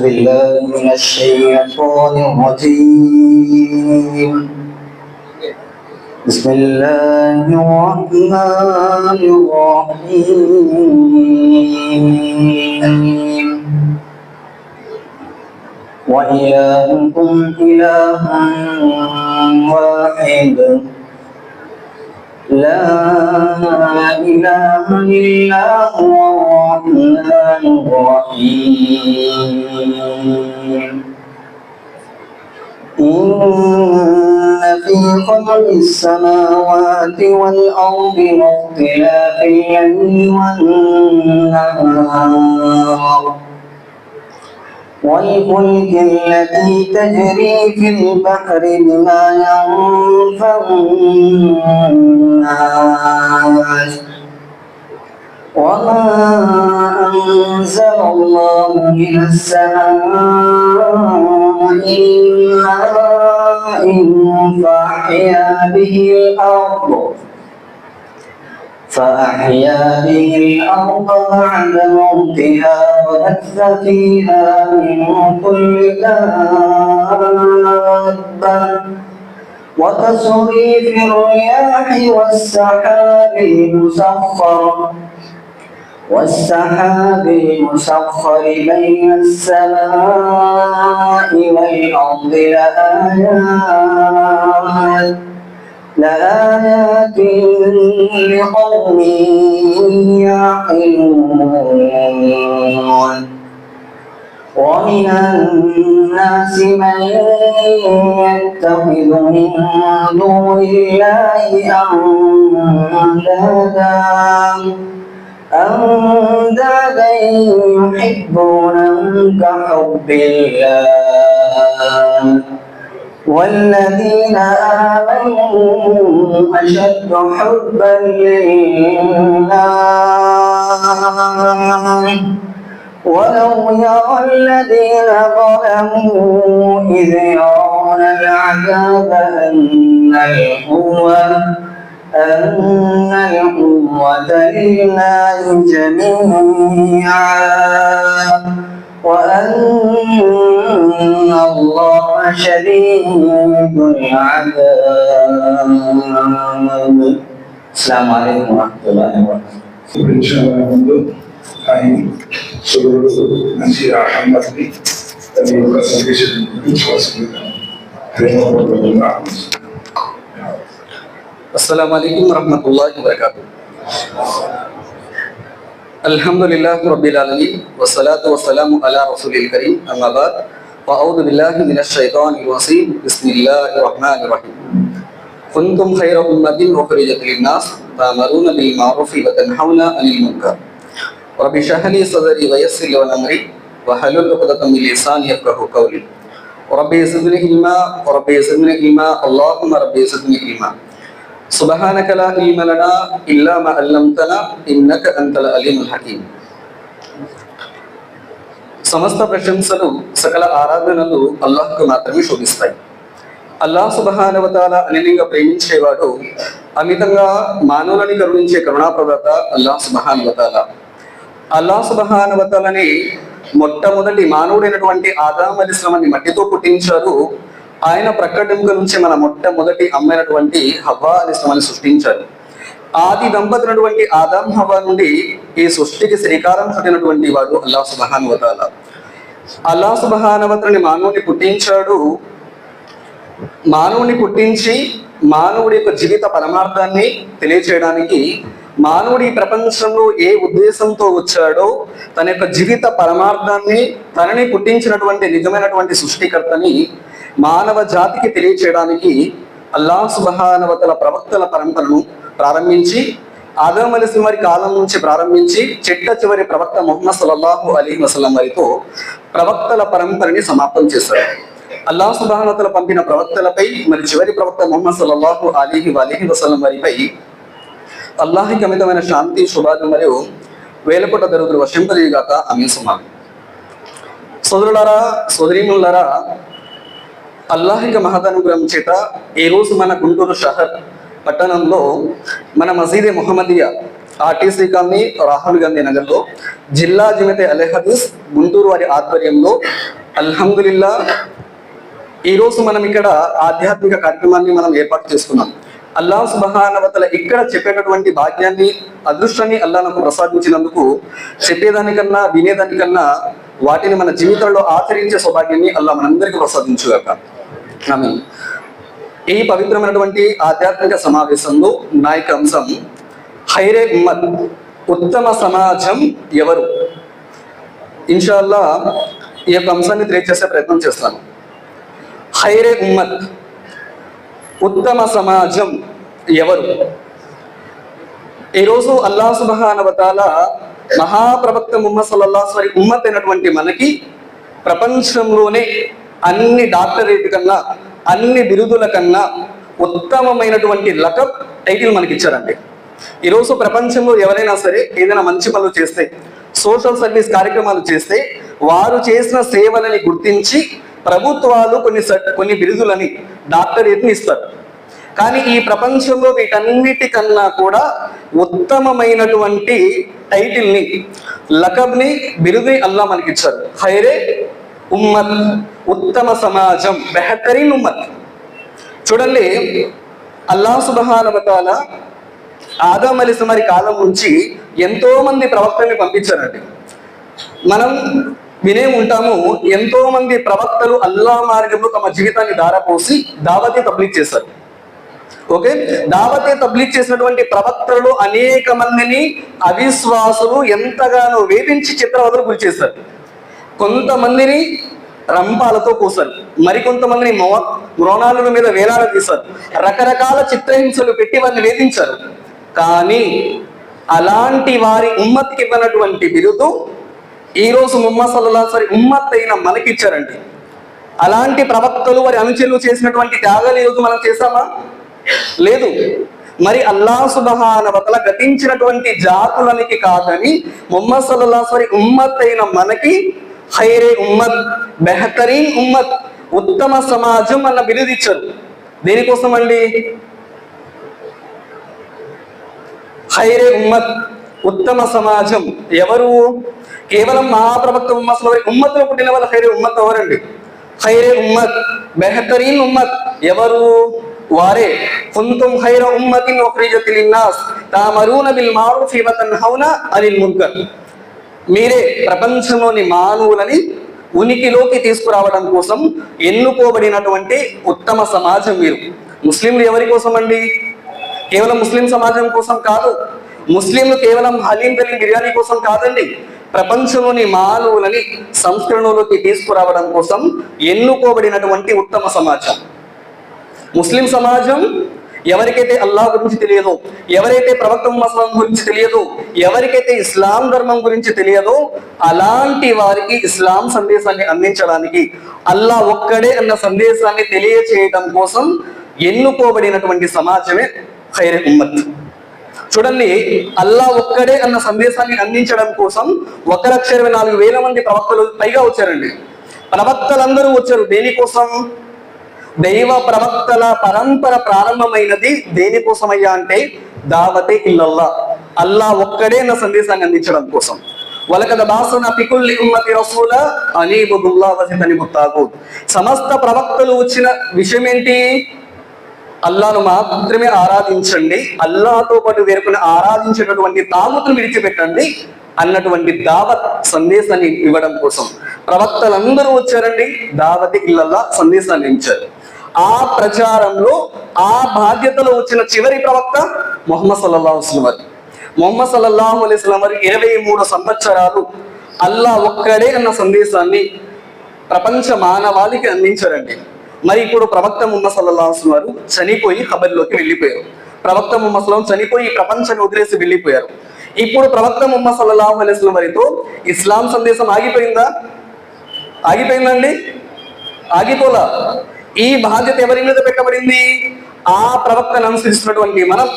بالله من الشيطان الرجيم. بسم الله الرحمن الرحيم. وإلهكم إله واحد لا إله إلا هو الرحمن الرحيم. إن في خلق السماوات والأرض واختلاف الليل والنهار والفلك التي تجري في البحر بما ينفع الناس وما أنزل الله من السماء من ماء فأحيا به الأرض بعد موتها وبث فيها من كل دابة وتصريف الرياح والسحاب المسخر بين السماء والأرض لآيات لقوم يعقلون. ومن الناس من يتخذ من دون الله أندادا يحبونهم كحب الله والذين آمنوا أشد حبا لله ولو يرى الذين ظلموا إذ يرون العذاب أن القوة لله جميعا وأن الله شديد العذاب. السلام عليكم ورحمة الله وبركاته. Assalamualaikum warahmatullahi wabarakatuh. Alhamdulillah rabbil alamin wassalatu wassalamu ala rasulil karim amma ba'd wa a'udzu billahi minasy syaithanir rajim. Bismillahirrahmanirrahim. Kuntum khayra ummatin ukhrijat lin-nas ta'muruna bil ma'rufi wa tanhauna 'anil munkar. Rabbi shrah li sadri wa yassir li amri wa halul 'uqdatam min lisani yafqahu qawli. Rabbi zidni ilma Allahumma rabbi zidni ilma. Subhanaka la ilma lana illa ma 'allamtana innaka antal alimul hakim. సమస్త ప్రశంసలు సకల ఆరాధనలు అల్లాహ్కు మాత్రమే శోభిస్తాయి. అల్లాహ్ సుబ్హానహు వ తఆలా అనిలింగా ప్రేమించేవాడు, అమితంగా మానవులని కరుణించే కరుణాప్రదాత అల్లాహ్ సుబ్హానహు వ తఆలా. అల్లాహ్ సుబ్హానహు వ తఆలాని మొట్టమొదటి మానవుడైనటువంటి ఆదాం అలైహిస్సలాంని మట్టితో పుట్టించారు. ఆయన ప్రక్కడెముక నుంచి మన మొట్టమొదటి అమ్మైనటువంటి హవ్వా అలైహిస్సలాంని సృష్టించారు. ఆది దంపతులైనటువంటి ఆదాం హవ్వా నుండి ఈ సృష్టికి శ్రీకారం చుట్టినటువంటి వాడు అల్లాహ్ సుబ్హానహు వ తఆలా. అల్లాహ్ సుబ్హానహు వ తఆలా మానవుని పుట్టించాడు. మానవుని పుట్టించి మానవుడి యొక్క జీవిత పరమార్థాన్ని తెలియచేయడానికి, మానవుడి ప్రపంచంలో ఏ ఉద్దేశంతో వచ్చాడో తన యొక్క జీవిత పరమార్థాన్ని, తనని పుట్టించినటువంటి నిజమైనటువంటి సృష్టికర్తని మానవ జాతికి తెలియచేయడానికి అల్లాహ్ సుబ్హానహు వ తఆలా ప్రవక్తల పరంపరను ప్రారంభించి, ఆదం అలైహిస్సలాం వారి కాలం నుంచి ప్రారంభించి చిట్ట చివరి ప్రవక్త ముహమ్మద్ సల్లల్లాహు అలైహి వసల్లం వారితో ప్రవక్తల పరంపరని సమాప్తం చేశారు. అల్లాహ్ సుబ్హానహు వ తఆలా పంపిన ప్రవక్తలపై మరి చివరి ప్రవక్త ముహమ్మద్ సల్లల్లాహు అలైహి వసల్లం వారిపై అల్లాహ్కి అమితమైన శాంతి శుభాలు మరియు వేలకోట దరుదులు వర్షింపజేయగాక. ఆమీన్ సుమా. సోదరులారా, సోదరీమణులారా, అల్లాహ్ మహదానుగ్రహం చేత ఈ రోజు మన గుంటూరు షహర్ పట్టణంలో మన మసీదే ముహమ్మదియా ఆర్టీసీ కాలనీ రాహుల్ గాంధీ నగర్లో జిల్లా జమియతే అల్ హదీస్ గుంటూరు వారి ఆధ్వర్యంలో అల్హమ్దులిల్లా ఈరోజు మనం ఇక్కడ ఆధ్యాత్మిక కార్యక్రమాన్ని మనం ఏర్పాటు చేసుకున్నాం. అల్లాహ్ సుబ్హానహు వ తఆలా ఇక్కడ చెప్పేటటువంటి భాగ్యాన్ని, అదృష్టాన్ని అల్లాహ్ నాకు ప్రసాదించినందుకు చెప్పేదానికన్నా వినేదానికన్నా వాటిని మన జీవితంలో ఆచరించే సౌభాగ్యాన్ని అల్లాహ్ మనందరికీ ప్రసాదించుగాక. ఆమీన్. ఈ పవిత్రమైనటువంటి ఆధ్యాత్మిక సమావేశంలో నాయక అంశం ఖైరే ఉమ్మత్, ఉత్తమ సమాజం ఎవరు? ఇన్షాల్లా ఈ యొక్క అంశాన్ని తెలియజేసే ప్రయత్నం చేస్తాను. ఖైరే ఉమ్మత్, ఉత్తమ సమాజం ఎవరు? ఈరోజు అల్లాహ్ సుబ్హానహు వ తఆలా మహాప్రవక్త ముహమ్మద్ సల్లల్లాహు అలైహి వసల్లం ఉమ్మత్ అయినటువంటి మనకి ప్రపంచంలోనే అన్ని డాక్టరేట్ కన్నా, అన్ని బిరుదుల కన్నా ఉత్తమమైనటువంటి లకబ్, టైటిల్ మనకి ఇచ్చారండి. ఈరోజు ప్రపంచంలో ఎవరైనా సరే ఏదైనా మంచి పనులు చేస్తే, సోషల్ సర్వీస్ కార్యక్రమాలు చేస్తే వారు చేసిన సేవలని గుర్తించి ప్రభుత్వాలు కొన్ని బిరుదులని, డాక్టరేట్ని ఇస్తారు. కానీ ఈ ప్రపంచంలో వీటన్నిటికన్నా కూడా ఉత్తమమైనటువంటి టైటిల్ని, లకబ్ని, బిరుదుని అల్లాహ్ మనకి ఇచ్చారు. ఖైరే ఉమ్మత్, ఉత్తమ సమాజం, బెహతరీన్ ఉమ్మత్. చూడండి, అల్లాహ్ సుబ్హానహు వ తఆలా ఆదం అలైహిస్సలాం కాలం నుంచి ఎంతో మంది ప్రవక్తల్ని పంపించారండి. మనం వినే ఉంటాము, ఎంతో మంది ప్రవక్తలు అల్లాహ్ మార్గంలో తమ జీవితాన్ని ధారపోసి దావతే తబ్లీగ్ చేశారు. ఓకే, దావతే తబ్లీగ్ చేసినటువంటి ప్రవక్తలు అనేక మందిని అవిశ్వాసులు ఎంతగానో వేధించి చిత్రవదలు గురి చేశారు. కొంతమందిని రంపాలతో కోసారు, మరికొంతమందిని మ్రోణాల మీద వేలాడ తీశారు, రకరకాల చిత్రహింసలు పెట్టి వారిని వేధించారు. కానీ అలాంటి వారి ఉమ్మత్కి ఇవ్వనటువంటి బిరుదు ఈరోజు ముహమ్మద్ సల్లల్లాహు అలైహి వసల్లం ఉమ్మత్ అయిన మనకి ఇచ్చారండి. అలాంటి ప్రవక్తలు, వారి అనుచరులు చేసినటువంటి త్యాగాలు ఈరోజు మనం చేశామా? లేదు. మరి అల్లాహ్ సుబ్హానహు వ తఆలా గతించినటువంటి జాతులనికి కాదని ముహమ్మద్ సల్లల్లాహు అలైహి వసల్లం ఉమ్మత్ అయిన మనకి ఖైరే ఉమ్మత్, బెహతరీన్ ఉమ్మత్, ఉత్తమ సమాజం అన్న బిరుదు ఇచ్చారు. దేనికోసం అండి? ఖైరే ఉమ్మత్, ఉత్తమ సమాజం ఎవరు? కేవలం మహాప్రవక్త ముహమ్మద్ సల్లల్లాహు అలైహి వసల్లం ఉమ్మత్లో పుట్టిన వాళ్ళ ఖైరే ఉమ్మత్ ఎవరండి? ఖైరే ఉమ్మత్, బెహతరీన్ ఉమ్మత్ ఎవరు? వారే కుంతుం ఖైర ఉమ్మతిన్ ఉఖ్రిజత్ లిన్నాస్ తఅమరూన బిల్ మఅరూఫి వ తన్హౌన అనిల్ మున్కర్. మీరే ప్రపంచంలోని మానవులని ఉనికిలోకి తీసుకురావడం కోసం ఎన్నుకోబడినటువంటి ఉత్తమ సమాజం మీరు. ముస్లింలు ఎవరి కోసం అండి? కేవలం ముస్లిం సమాజం కోసం కాదు. ముస్లింలు కేవలం హలీం దలీం బిర్యానీ కోసం కాదండి. ప్రపంచంలోని మానవులని సంస్కరణలోకి తీసుకురావడం కోసం ఎన్నుకోబడినటువంటి ఉత్తమ సమాజం ముస్లిం సమాజం. ఎవరికైతే అల్లాహ్ గురించి తెలియదో, ఎవరైతే ప్రవక్త ముహమ్మద్ గురించి తెలియదో, ఎవరికైతే ఇస్లాం ధర్మం గురించి తెలియదో అలాంటి వారికి ఇస్లాం సందేశాన్ని అందించడానికి, అల్లాహ్ ఒక్కడే అన్న సందేశాన్ని తెలియచేయడం కోసం ఎన్నుకోబడినటువంటి సమాజమే ఖైరే ఉమ్మత్. చూడండి, అల్లాహ్ ఒక్కడే అన్న సందేశాన్ని అందించడం కోసం 1,24,000 మంది ప్రవక్తలు పైగా వచ్చారండి. ప్రవక్తలందరూ వచ్చారు దేనికోసం? దైవ ప్రవక్తల పరంపర ప్రారంభమైనది దేనికోసమయ్యా అంటే దావతే ఇల్లల్లాహ్, అల్లాహ్ ఒక్కడే అన్న సందేశాన్ని అందించడం కోసం. వలకద బాసనా ఫి కుల్లి ఉమ్మతి రసూలా అనిబుదుల్లాహ్ వజితనిబుత్ తాగూత్. సమస్త ప్రవక్తలు వచ్చిన విషయం ఏంటి? అల్లాహ్ను మాత్రమే ఆరాధించండి, అల్లాహ్తో పాటు వేరుకుని ఆరాధించేటటువంటి తాగుతును విడిచిపెట్టండి అన్నటువంటి దావత్ సందేశాన్ని ఇవ్వడం కోసం ప్రవక్తలందరూ వచ్చారండి. దావతే ఇల్లల్లాహ్ సందేశాన్ని ఇచ్చారు. ఆ ప్రచారంలో, ఆ బాధ్యతలో వచ్చిన చివరి ప్రవక్త ముహమ్మద్ సల్లల్లాహు అలైహి వసల్లం. ముహమ్మద్ సల్లల్లాహు అలైహి వసల్లం 23 సంవత్సరాలు అల్లాహ్ ఒక్కడే అన్న సందేశాన్ని ప్రపంచ మానవాళికి అందించారండి. మరి ఇప్పుడు ప్రవక్త ముహమ్మద్ సల్లల్లాహు అలైహి వసల్లం చనిపోయి ఖబర్లోకి వెళ్ళిపోయారు. ప్రవక్త ముహమ్మద్ సల్లల్లాహు అలైహి వసల్లం చనిపోయి ప్రపంచాన్ని వదిలేసి వెళ్ళిపోయారు. ఇప్పుడు ప్రవక్త ముహమ్మద్ సల్లల్లాహు అలైహి వసల్లం వారితో ఇస్లాం సందేశం ఆగిపోయిందా? ఆగిపోయిందండి? ఆగిపోలా. ఈ బాధ్యత ఎవరి మీద పెట్టబడింది? ఆ ప్రవక్తను అనుసరిస్తున్నటువంటి మనం,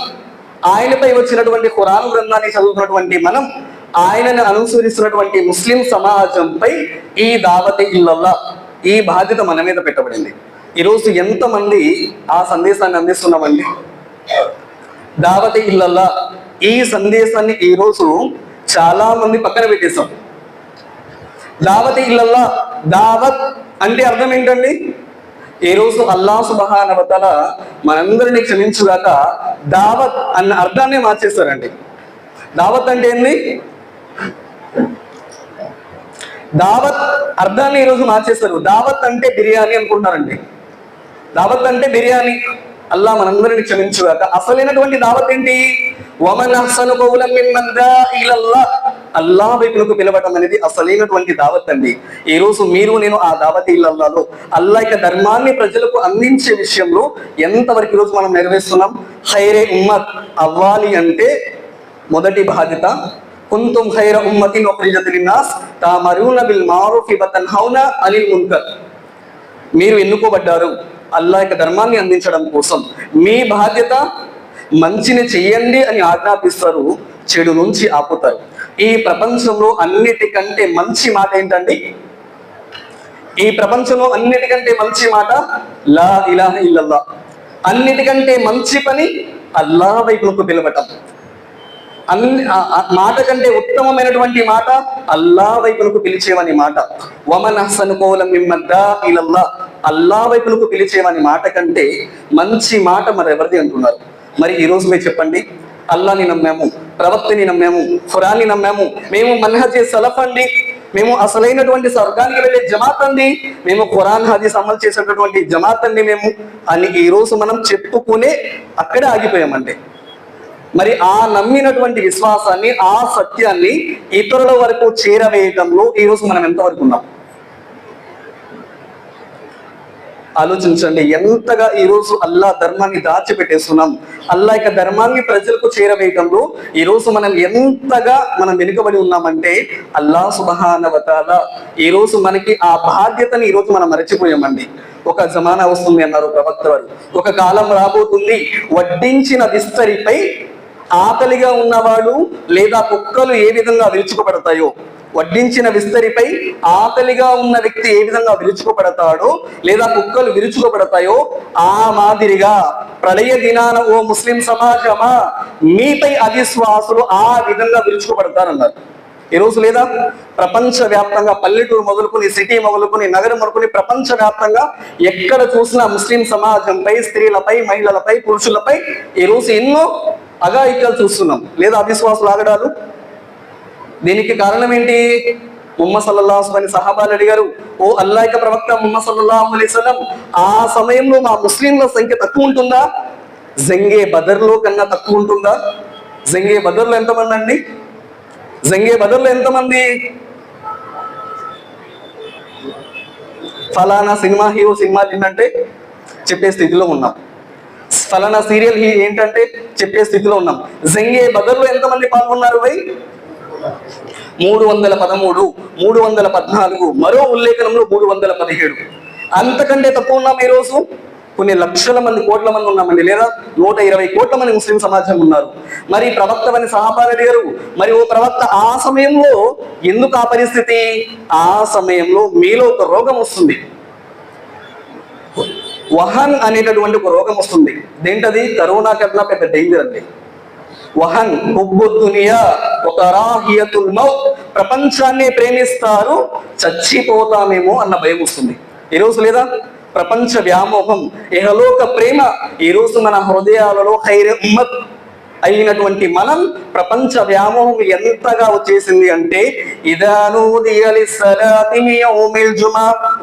ఆయనపై వచ్చినటువంటి ఖురాన్ గ్రంథాన్ని చదువుతున్నటువంటి మనం, ఆయనను అనుసరిస్తున్నటువంటి ముస్లిం సమాజంపై ఈ దావతే ఇల్లల్లాహ్, ఈ బాధ్యత మన మీద పెట్టబడింది. ఈరోజు ఎంతమంది ఆ సందేశాన్ని అందిస్తున్నామండి? దావతే ఇల్లల్లాహ్ ఈ సందేశాన్ని ఈరోజు చాలా మంది పక్కన పెట్టేశాం. దావత్ ఇల్లల్లా, దావత్ అంటే అర్థం ఏంటండి? ఈ రోజు అల్లాహ్ సుబ్హానహు వ తఆలా మనందరినీ క్షమించుగాక దావత్ అన్న అర్థాన్ని మార్చేస్తారండి. దావత్ అంటే ఏంది? దావత్ అర్థాన్ని ఈరోజు మార్చేస్తారు. దావత్ అంటే బిర్యానీ అనుకుంటారండి. దావత్ అంటే బిర్యానీ. అల్లాహ్ మనందరినీ క్షమించుగాక. అసలైనటువంటి దావత్ ఏంటి? వమన్ అహ్సను కౌలం మిమ్మన్ దాఅ ఇలల్లాహ్, అల్లాహ్ వైపునకు పిలవటం అనేది అసలైనటువంటి దావత్ అండి. ఈ రోజు మీరు నేను ఆ దావత్ ఇల్లల్లాహ్లో అల్లాహ్ యొక్క ధర్మాన్ని ప్రజలకు అందించే విషయంలో ఎంతవరకు ఈరోజు మనం నెరవేరుస్తున్నాం? ఖైరే ఉమ్మత్ అవ్వాలి అంటే మొదటి బాధ్యత కుంతుం ఖైర ఉమ్మతిన్ ఉఖ్రిజత్ లిన్నాస్ తఅమరూన బిల్ మారూఫి వ తన్హౌన అనిల్ మున్కర్. మీరు ఎన్నుకోబడ్డారు అల్లాహ్ యొక్క ధర్మాన్ని అందించడం కోసం. మీ బాధ్యత మంచిని చెయ్యండి అని ఆజ్ఞాపిస్తారు, చెడు నుంచి ఆపుతారు. ఈ ప్రపంచంలో అన్నిటికంటే మంచి మాట ఏంటండి? ఈ ప్రపంచంలో అన్నిటికంటే మంచి మాట లా ఇలాహ ఇల్లల్లాహ్. అన్నిటికంటే మంచి పని అల్లాహ్ వైపునకు పిలవటం. మాట కంటే ఉత్తమమైనటువంటి మాట అల్లాహ్ వైపునకు పిలిచేవని మాట. వమన్ అహ్సను కౌలం మిమ్మన్ దాఅ ఇలల్లాహ్, అల్లాహ్ వైపునకు పిలిచేవని మాట కంటే మంచి మాట మరెవరిది అంటున్నారు? మరి ఈ రోజు మీరు చెప్పండి, అల్లాహ్ని నమ్మాము, ప్రవక్తని నమ్మాము, ఖురాన్ని నమ్మాము, మేము మన్హజే సలఫ్ అండి, మేము అసలైనటువంటి స్వర్గానికి వెళ్ళే జమాత్ అండి, మేము ఖురాన్ హదీస్ అమలు చేసేటటువంటి జమాత్ అండి మేము అని ఈ రోజు మనం చెప్పుకునే అక్కడే ఆగిపోయామండి. మరి ఆ నమ్మినటువంటి విశ్వాసాన్ని, ఆ సత్యాన్ని ఇతరుల వరకు చేరవేయటంలో ఈరోజు మనం ఎంతవరకు ఉన్నాం? ఆలోచించండి. ఎంతగా ఈరోజు అల్లాహ్ ధర్మాన్ని దాచిపెట్టేస్తున్నాం. అల్లాహ్ యొక్క ధర్మాన్ని ప్రజలకు చేరవేయటంలో ఈరోజు మనం ఎంతగా వెనుకబడి ఉన్నామంటే అల్లాహ్ సుబ్హానహు వ తఆలా ఈరోజు మనకి ఆ బాధ్యతని ఈరోజు మనం మరచిపోయామండి. ఒక జమానా వస్తుంది అన్నారు ప్రవక్త వారు, ఒక కాలం రాబోతుంది వడ్డించిన విస్తరిపై ఆకలిగా ఉన్నవాడు లేదా కుక్కలు ఏ విధంగా విరుచుకుపడతాయో, వడ్డించిన విస్తరిపై ఆకలిగా ఉన్న వ్యక్తి ఏ విధంగా విరుచుకుపడతాడో లేదా కుక్కలు విరుచుకుపడతాయో ఆ మాదిరిగా ప్రళయ దినాన ఓ ముస్లిం సమాజమా మీపై అవిశ్వాసులు ఆ విధంగా విరుచుకుపడతారన్నారు. ఈరోజు లేదా ప్రపంచ వ్యాప్తంగా పల్లెటూరు మొదలుకొని, సిటీ మొదలుకొని, నగరం మొదలుకొని ప్రపంచ వ్యాప్తంగా ఎక్కడ చూసినా ముస్లిం సమాజంపై, స్త్రీలపై, మహిళలపై, పురుషులపై ఈరోజు ఎన్నో అఘాయిత్యాలు చూస్తున్నాం లేదా అవిశ్వాసులు ఆగడాలు. దీనికి కారణం ఏంటి? ముహమ్మద్ సల్లల్లాహు అలైహి వసల్లం సహాబాలు అడిగారు, ఓ అల్లాహ్ యొక్క ప్రవక్త ముహమ్మద్ సల్లల్లాహు అలైహి వసల్లం, ఆ సమయంలో మా ముస్లింల సంఖ్య తక్కువ ఉంటుందా? జంగే బదర్లో కన్నా తక్కువ ఉంటుందా? జంగే బదర్లో ఎంతమంది అండి? జంగే బదర్లో ఎంతమంది? ఫలానా సినిమా హీరో సినిమా ఏంటంటే చెప్పే స్థితిలో ఉన్నాం. ఫలానా సీరియల్ ఏంటంటే చెప్పే స్థితిలో ఉన్నాం. జంగే బదర్లో ఎంతమంది పాల్గొన్నారు? 313, 314, మరో ఉల్లేఖనంలో 317. అంతకంటే తక్కువ ఉన్నాం ఈరోజు. కొన్ని లక్షల మంది, కోట్ల మంది ఉన్నామండి, లేదా 120 కోట్ల మంది ముస్లిం సమాజం ఉన్నారు. మరి ప్రవక్తవని సహాబాలు అడిగారు, మరి ఓ ప్రవక్త ఆ సమయంలో ఎందుకు ఆ పరిస్థితి? ఆ సమయంలో మీలో ఒక రోగం వస్తుంది, వహన్ అనేటటువంటి ఒక రోగం వస్తుంది. దేంటది? కరోనా కన్నా పెద్ద డేంజర్ అండి. వహన్, హుబ్బు దునియా ఒక కరాహియతుల్ మౌత్, ప్రపంచాన్ని ప్రేమిస్తారు, చచ్చిపోతామేమో అన్న భయం వస్తుంది ఈరోజు. లేదా ప్రపంచ వ్యామోహం, ఇహలోక ప్రేమ ఈరోజు మన హృదయాలలో ఖైర్ ఉమ్మత్ అయినటువంటి మనం ప్రపంచ వ్యామోహం ఎంతగా వచ్చేసింది అంటే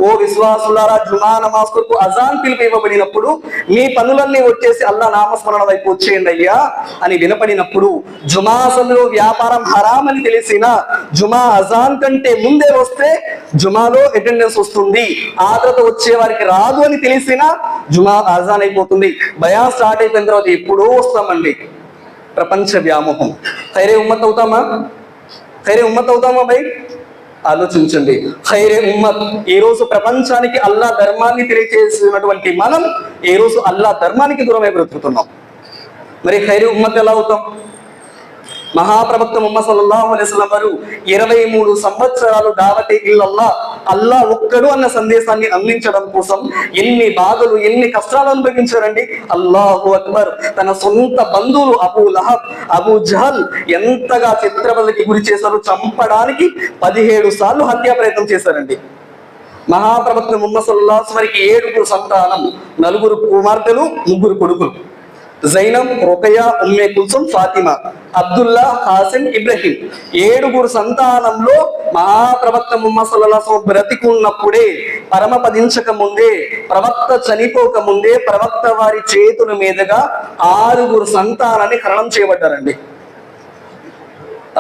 ఓ విశ్వాసులారా, జుమా నమాజ్ కొరకు అజాన్ పిలుపు ఇవ్వబడినప్పుడు మీ పనులన్నీ వచ్చేసి అల్లా నామస్మరణ వైపు వచ్చేయండి అయ్యా అని వినపడినప్పుడు, జుమా అసలు వ్యాపారం హరాం అని తెలిసిన, జుమా అజాన్ కంటే ముందే వస్తే జుమాలో అటెండెన్స్ వస్తుంది, ఆ తర్వాత వచ్చే వారికి రాదు అని తెలిసిన జుమా అజాన్ అయిపోతుంది. బయాన్ స్టార్ట్ అయిపోయిన తర్వాత ఎప్పుడో వస్తామండి. ప్రపంచ వ్యామోహం. ఖైరే ఉమ్మత్ అవుతామా? ఖైరే ఉమ్మత్ అవుతామా భయ్? ఆలోచించండి. ఖైరే ఉమ్మత్ ఈ రోజు ప్రపంచానికి అల్లా ధర్మాన్ని తెలియజేసినటువంటి మనం ఈ రోజు అల్లా ధర్మానికి దూరమై బ్రతుకుతున్నాం. మరి ఖైరే ఉమ్మత్ ఎలా అవుతాం? మహాప్రవక్త ముహమ్మద్ సల్లల్లాహు అలైహి వసల్లం వారు 23 సంవత్సరాలు దావతే ఇల్లల్లాహ్ అల్లా ఒక్కడు అన్న సందేశాన్ని అందించడం కోసం ఎన్ని బాధలు ఎన్ని కష్టాలు అనుభవించారండి. అల్లాహు అక్బర్. తన సొంత బంధువులు అబూ లహబ్, అబూ జహల్ ఎంతగా చిత్రవదకి గురి చేశారు. చంపడానికి 17 సార్లు హత్యా ప్రయత్నం చేశారండి. మహాప్రవక్త ముహమ్మద్ సల్లల్లాహు అలైహి వసల్లం 7 సంతానం, 4 కుమార్తెలు, 3 కొడుకులు. జైనబ్, రుకయ్య, ఉమ్మే కుల్సుమ్, ఫాతిమా, అబ్దుల్లా, హాసిం, ఇబ్రహీం 7 సంతానంలో మహాప్రవక్త ముహమ్మద్ సల్లల్లాహు అలైహి వసల్లం బ్రతికున్నప్పుడే, పరమపదించక ముందే, ప్రవక్త చనిపోక ముందే ప్రవక్త వారి చేతుల మీదుగా 6 సంతానాన్ని ఖననం చేయబడ్డారండి.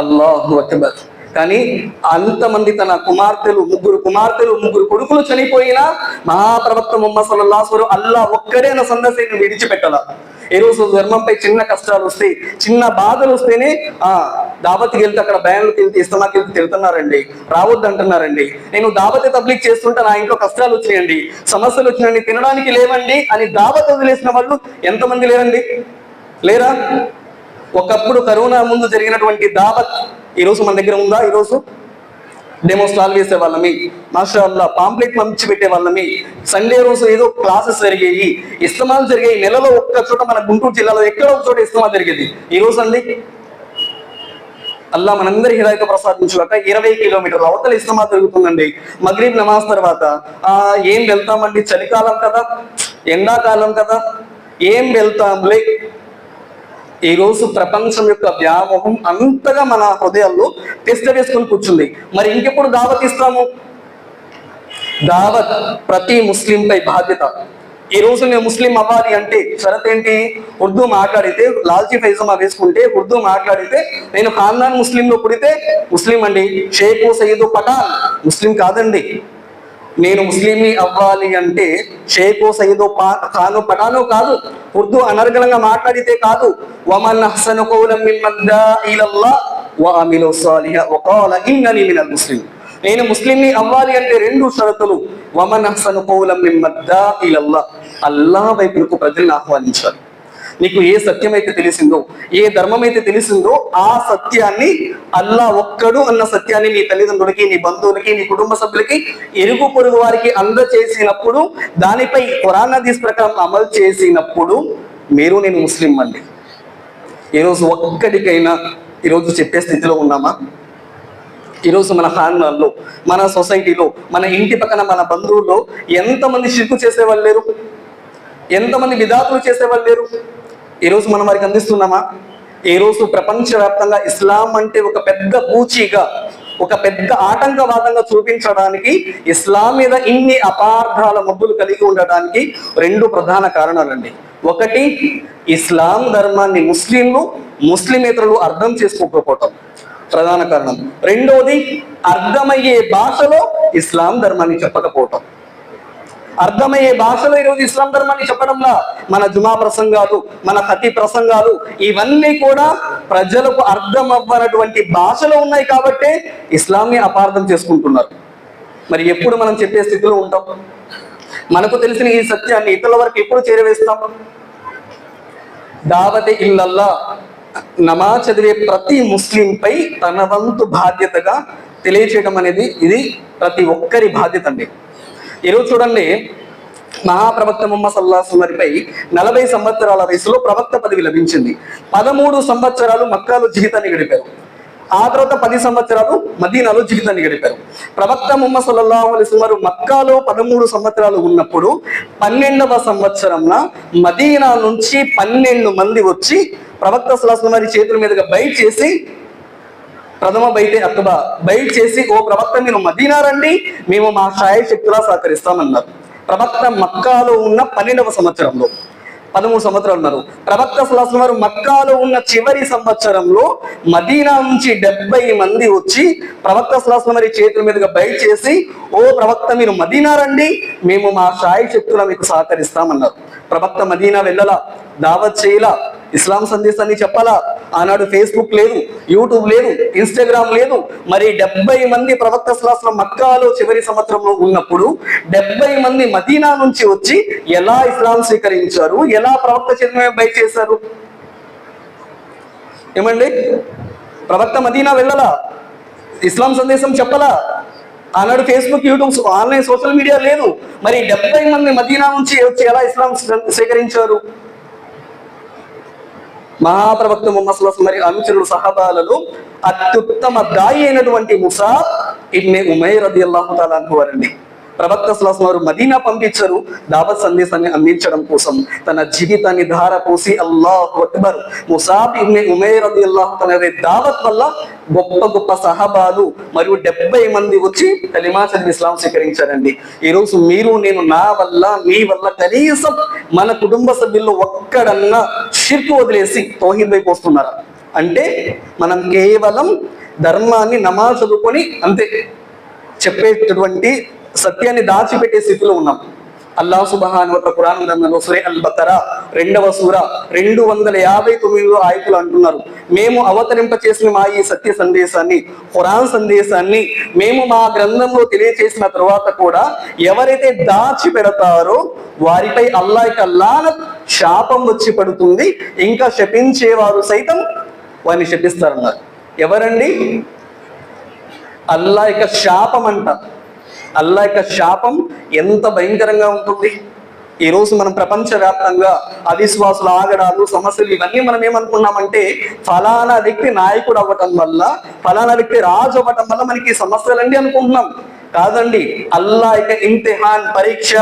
అల్లాహు అక్బర్. కానీ అంతమంది తన కుమార్తెలు, 3 కుమార్తెలు, 3 కొడుకులు చనిపోయినా మహాప్రవక్త ముహమ్మద్ సల్లల్లాహు అలైహి వసల్లం అల్లా ఒక్కడే అన్న సందేశాన్ని విడిచిపెట్టాల. ఈ రోజు ధర్మంపై చిన్న కష్టాలు వస్తే, చిన్న బాధలు వస్తేనే దావత్కి వెళ్తే అక్కడ బయాన్లకు వెళ్తే ఇస్తమాకి వెళ్తే తిడుతున్నారండి, రావద్దు అంటున్నారండి. నేను దావత్ తబ్లీగ్ చేస్తుంటే నా ఇంట్లో కష్టాలు వచ్చినాయండి, సమస్యలు వచ్చినాయండి, తినడానికి లేవండి అని దావత్ వదిలేసిన వాళ్ళు ఎంతమంది లేరండి? లేరా? ఒకప్పుడు కరోనా ముందు జరిగినటువంటి దావత్ ఈరోజు మన దగ్గర ఉందా? ఈరోజు డెమో స్టాల్ వేసే వాళ్ళమి, మాషా అల్లా పాంప్లెట్ పంపించి పెట్టే వాళ్ళమి, సండే రోజు ఏదో క్లాసెస్ జరిగాయి, ఇస్తమాలు జరిగాయి. నెలలో ఒక్క చోట మన గుంటూరు జిల్లాలో ఎక్కడో ఒక చోట ఇస్తమా జరిగేది. ఈ రోజు అండి అల్లా మనందరి హిదాయత ప్రసాదించుగాక 20 కిలోమీటర్ల అవతల ఇస్తమా జరుగుతుందండి. మగ్రిబ్ నమాజ్ తర్వాత ఏం వెళ్తామండి, చలికాలం కదా, ఎండాకాలం కదా, ఏం వెళ్తాంలే. ఈ రోజు ప్రపంచం యొక్క వ్యామోహం అంతగా మన హృదయాల్లో టెస్ట్ వేసుకొని కూర్చుంది. మరి ఇంకెప్పుడు దావత్ ఇస్తాము? దావత్ ప్రతి ముస్లింపై బాధ్యత. ఈ రోజు నేను ముస్లిం అవ్వాలి అంటే షరత్ ఏంటి? ఉర్దూ మాట్లాడితే, లాల్చీ ఫైజమా వేసుకుంటే, ఉర్దూ మాట్లాడితే, నేను ఖాన్దాన్ ముస్లింలో పుడితే ముస్లిం అండి. షేక్ సయ్యద్ పఠాన్ ముస్లిం కాదండి. నేను ముస్లింని అవ్వాలి అంటే షేఖో సయ్యదో ఖాను పఠానో కాదు, ఉర్దూ అనర్గళంగా మాట్లాడితే కాదు. వమన్ అహ్సను ఖౌలం మిమ్మన్ దా ఇలల్లాహ్ వ అమిలు సాలిహ వ ఖాల ఇన్ననీ మినల్ ముస్లిం. నేను ముస్లింని అవ్వాలి అంటే 2 షరతులు. వమన్ అహ్సను ఖౌలం మిమ్మన్ దా ఇలల్లాహ్, అల్లాహ్ వైపుకు ప్రజల్ని ఆహ్వానించాలి. నీకు ఏ సత్యం అయితే తెలిసిందో, ఏ ధర్మం అయితే తెలిసిందో ఆ సత్యాన్ని, అల్లా ఒక్కడు అన్న సత్యాన్ని నీ తల్లిదండ్రులకి, నీ బంధువులకి, నీ కుటుంబ సభ్యులకి, ఇరుగు పొరుగు వారికి అందచేసినప్పుడు, దానిపై ఖురాన్ హదీస్ ప్రకారం అమలు చేసినప్పుడు మీరు నేను ముస్లిం అండి. ఈరోజు ఒక్కడికైనా ఈరోజు చెప్పే స్థితిలో ఉన్నామా? ఈరోజు మన ఖాన్దాన్లో, మన సొసైటీలో, మన ఇంటి పక్కన, మన బంధువుల్లో ఎంతమంది షిర్కు చేసేవాళ్ళు లేరు? ఎంతమంది బిదాతులు చేసేవాళ్ళు లేరు? ఈరోజు మనం వారికి అందిస్తున్నామా? ఈరోజు ప్రపంచవ్యాప్తంగా ఇస్లాం అంటే ఒక పెద్ద పూచీగా, ఒక పెద్ద ఆటంకవాదంగా చూపించడానికి, ఇస్లాం మీద ఇన్ని అపార్థాల మబ్బులు కలిగి ఉండడానికి 2 ప్రధాన కారణాలండి. ఒకటి, ఇస్లాం ధర్మాన్ని ముస్లింలు, ముస్లిమేతరులు అర్థం చేసుకోకపోవటం ప్రధాన కారణం. రెండోది, అర్థమయ్యే భాషలో ఇస్లాం ధర్మాన్ని చెప్పకపోవటం. అర్థమయ్యే భాషలో ఈరోజు ఇస్లాం ధర్మాన్ని చెప్పడంలా మన జుమా ప్రసంగాలు, మన ఖతీ ప్రసంగాలు ఇవన్నీ కూడా ప్రజలకు అర్థం అవ్వనటువంటి భాషలో ఉన్నాయి కాబట్టే ఇస్లాంని అపార్థం చేసుకుంటున్నారు. మరి ఎప్పుడు మనం చెప్పే స్థితిలో ఉంటాం? మనకు తెలిసిన ఈ సత్యాన్ని ఇతరుల వరకు ఎప్పుడు చేరవేస్తాం? దావత్ ఇల్లల్లా, నమాజ్ చదివే ప్రతి ముస్లింపై తన వంతు బాధ్యతగా తెలియచేయడం అనేది ఇది ప్రతి ఒక్కరి బాధ్యత అండి. ఈరోజు చూడండి, మహాప్రవక్త ముహమ్మద్ సల్లల్లాహు అలైహి వసల్లం వారిపై 40 సంవత్సరాల వయసులో ప్రవక్త పదవి లభించింది. 13 సంవత్సరాలు మక్కాలో జీవితాన్ని గడిపారు. ఆ తర్వాత 10 సంవత్సరాలు మదీనాలో జీవితాన్ని గడిపారు. ప్రవక్త ముహమ్మద్ సల్లల్లాహు అలైహి వసల్లం వారు మక్కాలో 13 సంవత్సరాలు ఉన్నప్పుడు 12వ సంవత్సరంన మదీనా నుంచి 12 మంది వచ్చి ప్రవక్త సల్లల్లాహు అలైహి వసల్లం వారి చేతుల మీదుగా బైట్ చేసి, ప్రథమ బైతే అక్బా బైట్ చేసి, ఓ ప్రవక్త మీరు మదీనా రండి, మేము మా శాయశక్తులా సహకరిస్తామన్నారు. ప్రవక్త మక్కాలో ఉన్న 12వ సంవత్సరంలో, 13 సంవత్సరాలు ఉన్నారు. ప్రవక్త సల్లల్లాహు అలైహి వసల్లం వారు మక్కాలో ఉన్న చివరి సంవత్సరంలో మదీనా నుంచి 70 మంది వచ్చి ప్రవక్త సల్లల్లాహు అలైహి వసల్లం వారి చేతుల మీదుగా బైట్ చేసి, ఓ ప్రవక్త మీరు మదీనా రండి, మేము మా శాయశక్తులా మీకు సహకరిస్తామన్నారు. ప్రవక్త మదీనా వెళ్ళలా, దావత్ చేయలా, ఇస్లాం సందేశాన్ని చెప్పాలా. ఆనాడు ఫేస్బుక్ లేదు, యూట్యూబ్ లేదు, ఇన్స్టాగ్రామ్ లేదు. మరి 70 మంది ప్రవక్త సల్లల్లాహు అలైహి వసల్లం మక్కాలో చివరి సంవత్సరంలో ఉన్నప్పుడు 70 మంది మదీనా నుంచి వచ్చి ఎలా ఇస్లాం స్వీకరించారు, ఎలా ప్రవక్త చేతుల బైట్ చేశారు? ఏమండి, ప్రవక్త మదీనా వెళ్ళలా, ఇస్లాం సందేశం చెప్పలా, ఆనాడు Facebook, YouTube, online social media లేదు. మరి 70 మంది మదీనా నుంచి వచ్చి ఎలా ఇస్లాం స్వీకరించారు? మహాప్రవక్త ముహమ్మద్ సల్లల్లాహు అలైహి వసల్లం మరి అనుచరులు సహాబాలలో అత్యుత్తమ దాయి అయినటువంటి ముసాబ్ ఇబ్నే ఉమైర్ రదియల్లాహు తఆలా అన్హు వారండి. ప్రవక్త సల్లల్లాహు అలైహి వసల్లం వారు మదీనా పంపించారు దావత్ సందేశాన్ని అందించడం కోసం. తన జీవితాన్ని ధారపోసి అల్లాహు అక్బర్ ముసాబ్ ఇబ్నే ఉమైర్ రదియల్లాహు తఆలా దావత్ వల్ల గొప్ప గొప్ప సహాబాలు మరియు 70 మంది వచ్చి కలిమా చదివి ఇస్లాం స్వీకరించారండి. ఈరోజు మీరు నేను నా వల్ల మీ వల్ల కనీసం మన కుటుంబ సభ్యుల్లో ఒక్కడన్నా షిర్క్ వదిలేసి తౌహీద్ వైపు వస్తున్నారా? అంటే మనం కేవలం ధర్మాన్ని నమాజ్ చదువుకొని అంతే చెప్పేటటువంటి సత్యాన్ని దాచిపెట్టే స్థితిలో ఉన్నాం. అల్లాహ్ సుబ్హానహు వ తఆలా ఖురాన్ గ్రంథంలో సూరా అల్ బకరా 2వ సూర 259 ఆయతులు అంటున్నారు, మేము అవతరింప చేసిన మా ఈ సత్య సందేశాన్ని, ఖురాన్ సందేశాన్ని మేము మా గ్రంథంలో తెలియచేసిన తర్వాత కూడా ఎవరైతే దాచి పెడతారో వారిపై అల్లాహ్ యొక్క లానత్ శాపం వచ్చి పడుతుంది, ఇంకా శపించేవారు సైతం వారిని శపిస్తారన్నారు. ఎవరండి? అల్లాహ్ యొక్క శాపం అంట. అల్లాహ్ యొక్క శాపం ఎంత భయంకరంగా ఉంటుంది. ఈరోజు మనం ప్రపంచవ్యాప్తంగా అవిశ్వాసుల ఆగడాలు, సమస్యలు ఇవన్నీ మనం ఏమనుకున్నామంటే ఫలానా వ్యక్తి నాయకుడు అవ్వటం వల్ల, ఫలానా వ్యక్తి రాజు అవ్వటం వల్ల మనకి సమస్యలండి అనుకుంటున్నాం. కాదండి, అల్లాహ్ యొక్క ఇమ్తిహాన్, పరీక్ష.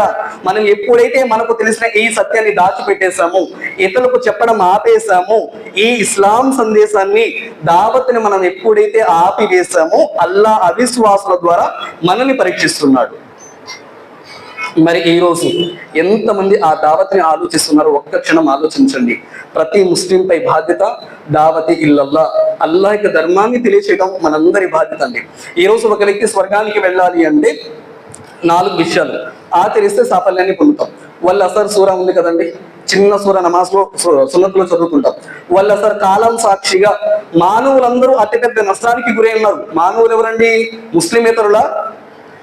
మనం ఎప్పుడైతే మనకు తెలిసిన ఈ సత్యాన్ని దాచిపెట్టేశాము, ఇతరులకు చెప్పడం ఆపేశాము, ఈ ఇస్లాం సందేశాన్ని దావత్ని మనం ఎప్పుడైతే ఆపివేశామో అల్లాహ్ అవిశ్వాసుల ద్వారా మనల్ని పరీక్షిస్తున్నాడు. మరి ఈరోజు ఎంతమంది ఆ దావత్ని ఆలోచిస్తున్నారో ఒక్క క్షణం ఆలోచించండి. ప్రతి ముస్లింపై బాధ్యత దావతి ఇల్లల్లా, అల్లాహ్ యొక్క ధర్మాన్ని తెలియచేయడం మనందరి బాధ్యత అండి. ఈరోజు ఒక వ్యక్తి స్వర్గానికి వెళ్ళాలి అంటే 4 విషయాలు ఆచరిస్తే సాఫల్యాన్ని పొందుతాం. వల్ అసర్ సూర ఉంది కదండి, చిన్న సూర నమాజ్లో సున్నత్లో చదువుతుంటాం. వల్ అసర్ కాలం సాక్షిగా మానవులందరూ అతిపెద్ద నష్టానికి గురై ఉన్నారు. మానవులు ఎవరండి? ముస్లిమేతరుల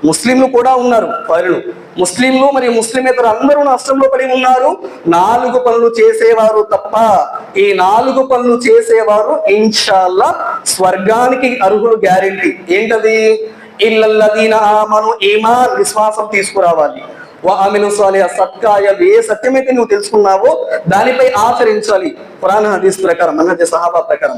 ముస్లింలు కూడా ఉన్నారు. వారిలో ముస్లింలు మరియు ముస్లిమేతరు అందరూ నష్టంలో పడి ఉన్నారు. 4 పనులు చేసేవారు తప్ప. ఈ 4 పనులు చేసేవారు ఇన్షాల్లా స్వర్గానికి అర్హులు, గ్యారెంటీ. ఏంటది? ఇల్లల్లదీన ఆమను, ఈమాన్ విశ్వాసం తీసుకురావాలి. వఅమిలు సాలిహ, సత్కార్యాలు. ఏ సత్యమైతే నువ్వు తెలుసుకున్నావో దానిపై ఆచరించాలి ఖురాన్ హదీస్ ప్రకారం, మనహజ్ సహాబా ప్రకారం.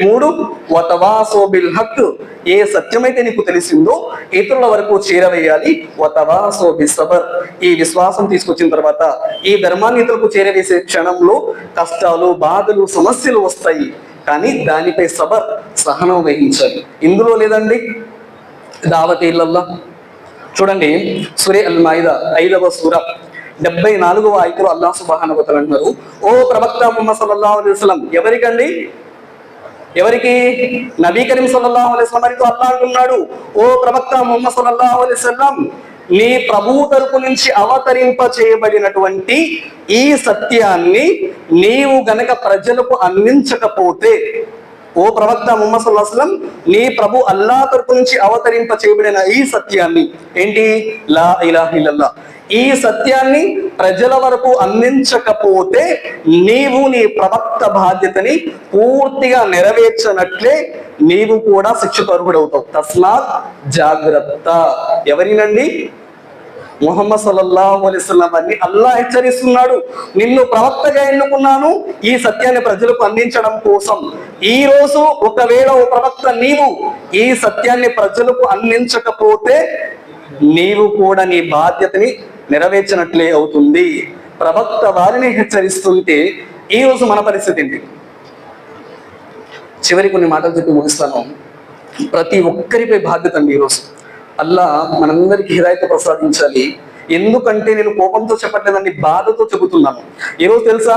3 వతవాసో బిల్ హక్, ఏ సత్యమైతే నీకు తెలిసిందో ఇతరుల వరకు చేరవేయాలి. వతవాసో బిస్సబర్, ఈ విశ్వాసం తీసుకొచ్చిన తర్వాత ఈ ధర్మాన్ని ఇతరులకు చేరవేసే క్షణంలో కష్టాలు, బాధలు, సమస్యలు వస్తాయి, కానీ దానిపై సబర్, సహనం వహించాలి. ఇందులో లేదండి దావత్ ఇల్లల్లా. చూడండి సూరా అల్ మాయిదా 5వ సూర 74వ ఆయతలో అల్లాహ్ సుబ్హానహు వ తఆలా అంటున్నారు, ఓ ప్రవక్త ముహమ్మద్ సల్లల్లాహు అలైహి వసల్లం. ఎవరికండి? ఎవరికి? నబీ కరీం సల్లల్లాహు అలైహి వసల్లం వారితో అల్లాహ్ అంటున్నాడు, ఓ ప్రవక్త ముహమ్మద్ సల్లల్లాహు అలైహి వసల్లం, నీ ప్రభువు తరపు నుంచి అవతరింప చేయబడినటువంటి ఈ సత్యాన్ని నీవు గనక ప్రజలకు అందించకపోతే, ఓ ప్రవక్త ముహమ్మద్ సల్లల్లాహు అలైహి వసల్లం, నీ ప్రభు అల్లాహ్ తరపు నుంచి అవతరింప చేయబడిన ఈ సత్యాన్ని, ఏంటి? లా ఇలాహ ఇల్లల్లాహ్, ఈ సత్యాన్ని ప్రజల వరకు అందించకపోతే నీవు నీ ప్రవక్త బాధ్యతని పూర్తిగా నెరవేర్చనట్లే నీవు కూడా శిక్షకు అర్హుడవుతావు. తస్మాత్ జాగ్రత్త. ఎవరినండి? ముహమ్మద్ సల్లల్లాహు అలైహి వసల్లం అని అల్లాహ్ హెచ్చరిస్తున్నాడు. నిన్ను ప్రవక్తగా ఎన్నుకున్నాను ఈ సత్యాన్ని ప్రజలకు అందించడం కోసం. ఈ రోజు ఒకవేళ ఓ ప్రవక్త నీవు ఈ సత్యాన్ని ప్రజలకు అందించకపోతే నీవు కూడా నీ బాధ్యతని నెరవేర్చినట్లే అవుతుంది. ప్రవక్త వారిని హెచ్చరిస్తుంటే ఈ రోజు మన పరిస్థితి ఏంటి? చివరి కొన్ని మాటలు చెప్పి ముగిస్తాను. ప్రతి ఒక్కరిపై బాధ్యత అండి ఈరోజు. అల్లాహ్ మనందరికీ హిదాయత్ ప్రసాదించాలి. ఎందుకంటే నేను కోపంతో చెప్పట్లేదండి, బాధతో చెబుతున్నాను. ఈరోజు తెలుసా,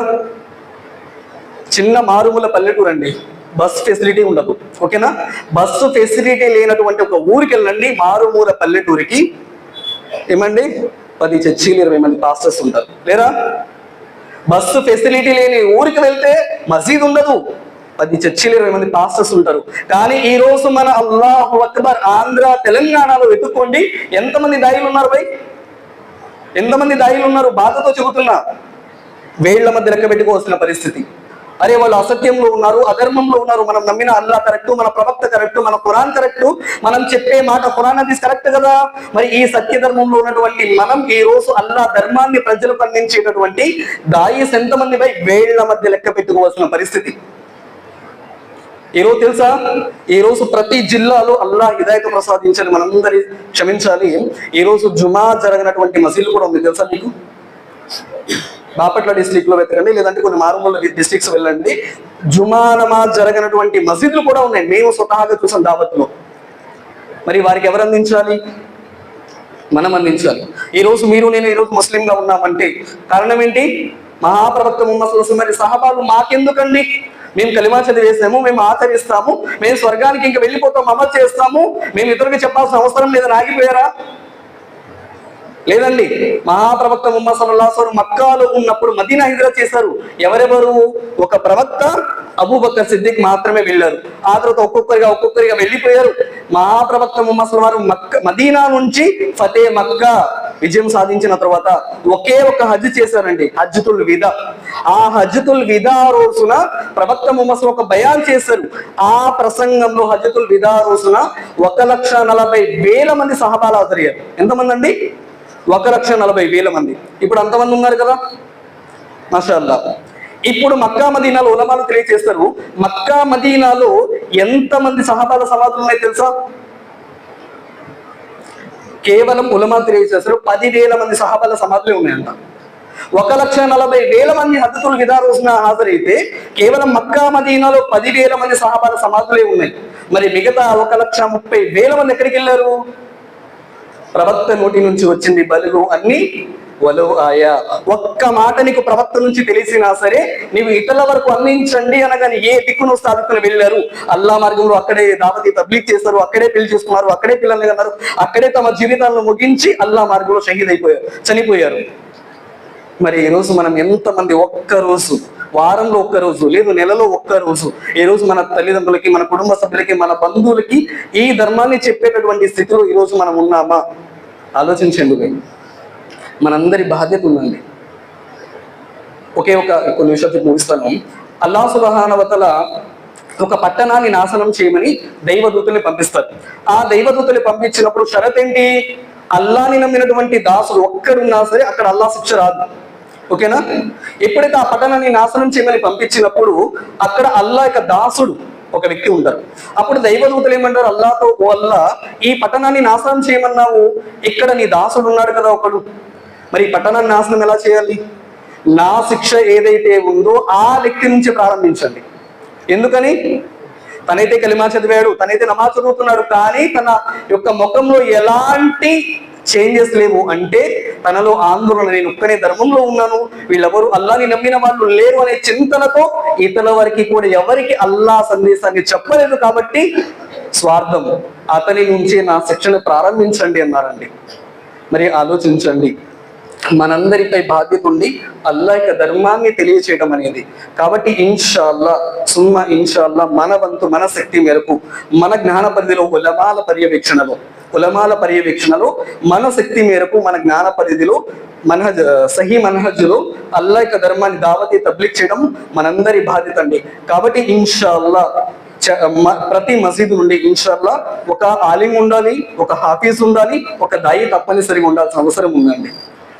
చిన్న మారుమూల పల్లెటూరు అండి, బస్ ఫెసిలిటీ ఉండదు. ఓకేనా? బస్సు ఫెసిలిటీ లేనటువంటి ఒక ఊరికి వెళ్ళండి, మారుమూల పల్లెటూరికి. ఏమండి, 10 చర్చీలు 20 మంది పాస్టర్స్ ఉంటారు, లేరా? బస్సు ఫెసిలిటీ లేని ఊరికి వెళ్తే మసీద్ ఉండదు, 10 చర్చీలు 20 మంది పాస్టర్స్ ఉంటారు. కానీ ఈ రోజు మన అల్లాహు అక్బర్ ఆంధ్ర తెలంగాణలో వెతుక్కోండి, ఎంతమంది దాయిలు ఉన్నారు భయ్? ఎంతమంది దాయిలు ఉన్నారు? బాధతో చెబుతున్నా, వేళ్ల మధ్య లెక్క పెట్టుకోవాల్సిన పరిస్థితి. అరే వాళ్ళు అసత్యంలో ఉన్నారు, అధర్మంలో ఉన్నారు, మనం నమ్మిన అల్లా కరెక్ట్, మన ప్రవక్త కరెక్ట్, మన ఖురాన్ కరెక్ట్, మనం చెప్పే మాట ఖురాన్ హదీస్ కరెక్ట్ కదా. మరి ఈ సత్య ధర్మంలో ఉన్నటువంటి మనం ఈ రోజు అల్లా ధర్మాన్ని ప్రజలకు అందించేటటువంటి దాయిస్ ఎంతమంది పై వేళ్ల మధ్య లెక్క పెట్టుకోవాల్సిన పరిస్థితి ఈరోజు తెలుసా. ఈ రోజు ప్రతి జిల్లాలో అల్లా హిదాయత ప్రసాదించాలి, మనందరి క్షమించాలి. ఈ రోజు జుమా జరగనటువంటి మసీదులు కూడా ఉంది తెలుసా మీకు. బాపట్ల డిస్ట్రిక్ట్ లో వెతకండి, లేదంటే కొన్ని మారుమూల డిస్ట్రిక్ట్స్ వెళ్ళండి, జుమా నమాజ్ జరగనటువంటి మసీదులు కూడా ఉన్నాయి. మేము స్వతహాగా చూసాం దావత్లో. మరి వారికి ఎవరు అందించాలి? మనం అందించాలి. ఈ రోజు మీరు నేను ఈ రోజు ముస్లింగా ఉన్నామంటే కారణం ఏంటి? మహాప్రవక్త ముహమ్మద్ సల్లల్లాహు అలైహి వసల్లం మరి సహబాలు మాకెందుకండి? మేము కలిమా చదివేసాము, మేము ఆచరిస్తాము, మేము స్వర్గానికి ఇంకా వెళ్ళిపోతాం, అమలు చేస్తాము, మేము ఇతరులకు చెప్పాల్సిన అవసరం లేదని ఆగిపోయారా? లేదండి. మహాప్రవక్త ముహమ్మద్ సల్లల్లాహు అలైహి వసల్లం మక్కాలో ఉన్నప్పుడు మదీనా హిజ్రత్ చేశారు. ఎవరెవరు? ఒక ప్రవక్త, అబూబకర్ సిద్దిక్ మాత్రమే వెళ్ళారు. ఆ తర్వాత ఒక్కొక్కరిగా వెళ్ళిపోయారు. మహాప్రవక్త ముహమ్మద్ సల్లల్లాహు అలైహి వసల్లం మదీనా నుంచి ఫతే మక్కా విజయం సాధించిన తర్వాత ఒకే ఒక హజ్ చేశారండి, హజ్జతుల్ విదా. ఆ హజ్జతుల్ విదా రోజున ప్రవక్త ముహమ్మద్ ఒక బయాన్ చేశారు. ఆ ప్రసంగంలో హజ్జతుల్ విదా రోజున 1,40,000 మంది సహబాలు హాజరయ్యారు. ఎంతమంది అండి? 1,40,000 మంది. ఇప్పుడు అంతమంది ఉన్నారు కదా, మాషాఅల్లా. ఇప్పుడు మక్కా మదీనాలో ఉలమాలు తెలియజేస్తారు, మక్కా మదీనాలో ఎంతమంది సహబాల సమాధులు ఉన్నాయి తెలుసా? కేవలం ఉలమా తెలియజేస్తారు 10,000 మంది సహబాల సమాధులే ఉన్నాయంట. 1,40,000 మంది హజ్జతుల్ విదా రోజున హాజరైతే కేవలం మక్కా మదీనాలో 10,000 మంది సహబాల సమాధులే ఉన్నాయి. మరి మిగతా 1,30,000 మంది ఎక్కడికి వెళ్ళారు? ప్రవక్త నోటి నుంచి వచ్చింది బలుగు అన్ని వలో ఆయా. ఒక్క మాట నీకు ప్రవక్త నుంచి తెలిసినా సరే నీవు ఇతరుల వరకు అందించండి అనగానే ఏ దిక్కును స్థాపితులు వెళ్ళారు. అల్లా మార్గంలో అక్కడే దావతీ తబ్లీగ్ చేస్తారు, అక్కడే పెళ్లి చేసుకున్నారు, అక్కడే పిల్లల్ని కన్నారు, అక్కడే తమ జీవితాలను ముగించి అల్లా మార్గంలో షహీద్ అయిపోయారు, చనిపోయారు. మరి ఈ రోజు మనం ఎంతమంది ఒక్కరోజు, వారంలో ఒక్కరోజు, లేదు నెలలో ఒక్కరోజు, ఈ రోజు మన తల్లిదండ్రులకి, మన కుటుంబ సభ్యులకి, మన బంధువులకి ఈ ధర్మాన్ని చెప్పేటటువంటి స్థితిలో ఈ రోజు మనం ఉన్నామా? ఆలోచించండి. మనందరి బాధ్యత ఉందండి. కొన్ని విషయాలు ముగిస్తాను. అల్లాహ్ సుబ్హానహు వ తఆలా ఒక పట్టణాన్ని నాశనం చేయమని దైవదూతల్ని పంపిస్తారు. ఆ దైవదూతల్ని పంపించినప్పుడు షరత్ ఏంటి? అల్లాని నమ్మినటువంటి దాసుడు ఒక్కడున్నా సరే అక్కడ అల్లా శిక్ష రాదు. ఓకేనా? ఎప్పుడైతే ఆ పట్టణాన్ని నాశనం చేయమని పంపించినప్పుడు అక్కడ అల్లా యొక్క దాసుడు ఒక వ్యక్తి ఉంటారు. అప్పుడు దైవదూతలు ఏమంటారు అల్లాతో, ఓ అల్లా, ఈ పట్టణాన్ని నాశనం చేయమన్నావు, ఇక్కడ నీ దాసుడు ఉన్నాడు కదా ఒకడు, మరి ఈ పట్టణాన్ని నాశనం ఎలా చేయాలి? నా శిక్ష ఏదైతే ఉందో ఆ వ్యక్తి నుంచి ప్రారంభించండి. ఎందుకని? తనైతే కలిమా చదివాడు, తనైతే నమాజ్ చదువుతున్నాడు, కానీ తన యొక్క ముఖంలో ఎలాంటి చేంజెస్ లేవు. అంటే తనలో ఆందోళన, నేను ఒక్కనే ధర్మంలో ఉన్నాను, వీళ్ళెవరు అల్లాని నమ్మిన వాళ్ళు లేరు అనే చింతనతో ఇతరుల వరకు కూడా ఎవరికి అల్లా సందేశాన్ని చెప్పలేదు కాబట్టి స్వార్థం, అతని నుంచి నా శిక్షణ ప్రారంభించండి అన్నారండి. మరి ఆలోచించండి, మనందరిపై బాధ్యత ఉంది అల్లా యొక్క ధర్మాన్ని తెలియచేయడం అనేది. కాబట్టి ఇన్షాల్లా సుమ్మా ఇన్షాల్లా మన వంతు, మన శక్తి మేరకు, మన జ్ఞాన పరిధిలో, ఉలమాల పర్యవేక్షణలో మన శక్తి మేరకు, మన జ్ఞాన పరిధిలో, సహీ మనహజ్లో అల్లా యొక్క ధర్మాన్ని దావతీ తబ్లీగ్ చేయడం మనందరి బాధ్యత అండి. కాబట్టి ఇన్షాల్లా ప్రతి మసీదు నుండి ఇన్షాల్లా ఒక ఆలిం ఉండాలి, ఒక హాఫీజ్ ఉండాలి, ఒక దాయి తప్పనిసరిగా ఉండాల్సిన అవసరం ఉందండి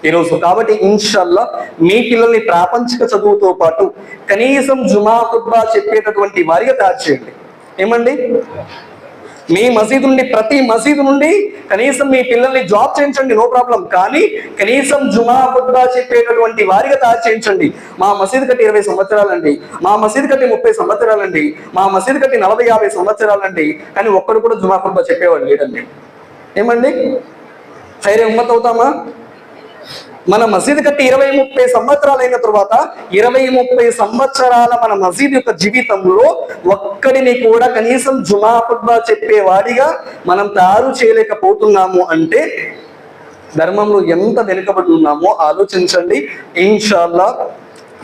ఈరోజు. కాబట్టి ఇన్షాల్లా మీ పిల్లల్ని ప్రాపంచిక చదువుతో పాటు కనీసం జుమా ఖుత్బా చెప్పేటటువంటి వారిగా తయారు చేయండి. ఏమండి? మీ మసీదు నుండి, ప్రతి మసీదు నుండి కనీసం మీ పిల్లల్ని జాబ్ చేయించండి, నో ప్రాబ్లం, కానీ కనీసం జుమా ఖుత్బా చెప్పేటటువంటి వారిగా తయారు చేయించండి. మా మసీదు కట్టి 20 సంవత్సరాలండి, మా మసీదు కట్టి 30 సంవత్సరాలండి, మా మసీదు కట్టి 40-50 సంవత్సరాలండి, కానీ ఒక్కడు కూడా జుమా ఖుత్బా చెప్పేవాడు లేడండి. ఏమండి? ఖైరే ఉమ్మత్ అవుతామా? మన మసీదు కట్టి 20-30 సంవత్సరాలు అయిన తర్వాత 20-30 సంవత్సరాల మన మసీదు యొక్క జీవితంలో ఒక్కడిని కూడా కనీసం జుమా ఖుత్బా చెప్పేవాడిగా మనం తయారు చేయలేకపోతున్నాము అంటే ధర్మంలో ఎంత వెనుకబడి ఉన్నామో ఆలోచించండి ఇన్షాల్లా.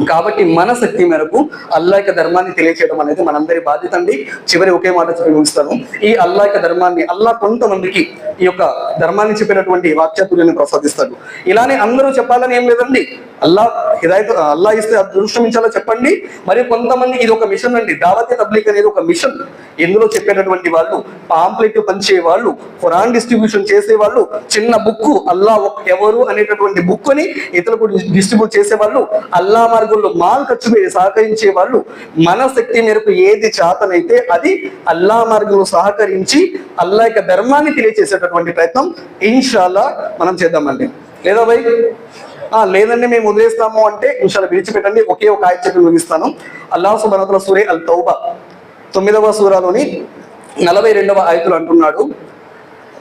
కాబట్టి మన శక్తి మేరకు అల్లా యొక్క ధర్మాన్ని తెలియచేయడం అనేది మనందరి బాధ్యత అండి. చివరి ఒకే మాట చెప్పి ముగిస్తాను. ఈ అల్లా యొక్క ధర్మాన్ని అల్లా కొంతమందికి ఈ యొక్క ధర్మాన్ని చెప్పినటువంటి వాక్చాతుర్యాన్ని ప్రసాదిస్తాడు. ఇలానే అందరూ చెప్పాలని ఏం లేదండి. అల్లా ఇస్తే అదృష్టమించాలో చెప్పండి. మరి కొంతమంది ఇది ఒక మిషన్ అండి, దావతీ తబ్లీగ్ అనేది ఒక మిషన్. ఎందులో చెప్పేటటువంటి వాళ్ళు, పాంప్లెట్ పంచే వాళ్ళు, ఖురాన్ డిస్ట్రిబ్యూషన్ చేసే వాళ్ళు, చిన్న బుక్ అల్లా ఎవరు అనేటటువంటి బుక్ ని ఇతరులకు డిస్ట్రిబ్యూట్ చేసే వాళ్ళు, అల్లా మార్గంలో మాల్ ఖర్చు మీద సహకరించే వాళ్ళు, మన శక్తి మేరకు ఏది చేతనైతే అది అల్లా మార్గంలో సహకరించి అల్లా యొక్క ధర్మాన్ని తెలియజేసేటటువంటి ప్రయత్నం ఇన్షాల్లా మనం చేద్దామండి. లేదా భయ్ లేదండి మేము వదిలేస్తాము అంటే ఇన్షాల్లా విడిచిపెట్టండి. ఒకే ఒక ఆయత చెప్పి ముగిస్తాను. అల్లాహ్ సుబ్హానహు వ తఆలా సూరా అల్ తౌబా 9వ సూరాలోని 42వ ఆయతలో అంటున్నాడు,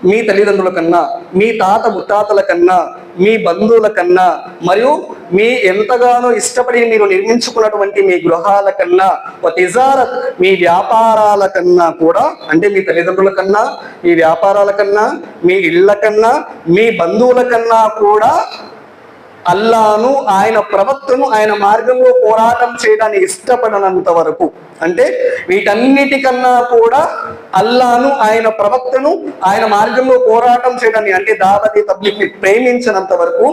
మీ తల్లిదండ్రుల కన్నా, మీ తాత ముత్తాతల కన్నా, మీ బంధువుల కన్నా, మరియు మీ ఎంతగానో ఇష్టపడి మీరు నిర్మించుకున్నటువంటి మీ గృహాల కన్నా, తిజారత్ మీ వ్యాపారాల కన్నా కూడా, అంటే మీ తల్లిదండ్రుల కన్నా, మీ వ్యాపారాల కన్నా, మీ ఇళ్ల కన్నా, మీ బంధువుల కన్నా కూడా అల్లాను ఆయన ప్రవక్తను ఆయన మార్గంలో పోరాటం చేయడానికి ఇష్టపడనంత వరకు, అంటే వీటన్నిటికన్నా కూడా అల్లాను ఆయన ప్రవక్తను ఆయన మార్గంలో పోరాటం చేయడాన్ని, అంటే దావతీ తబ్లీగ్ని ప్రేమించినంత వరకు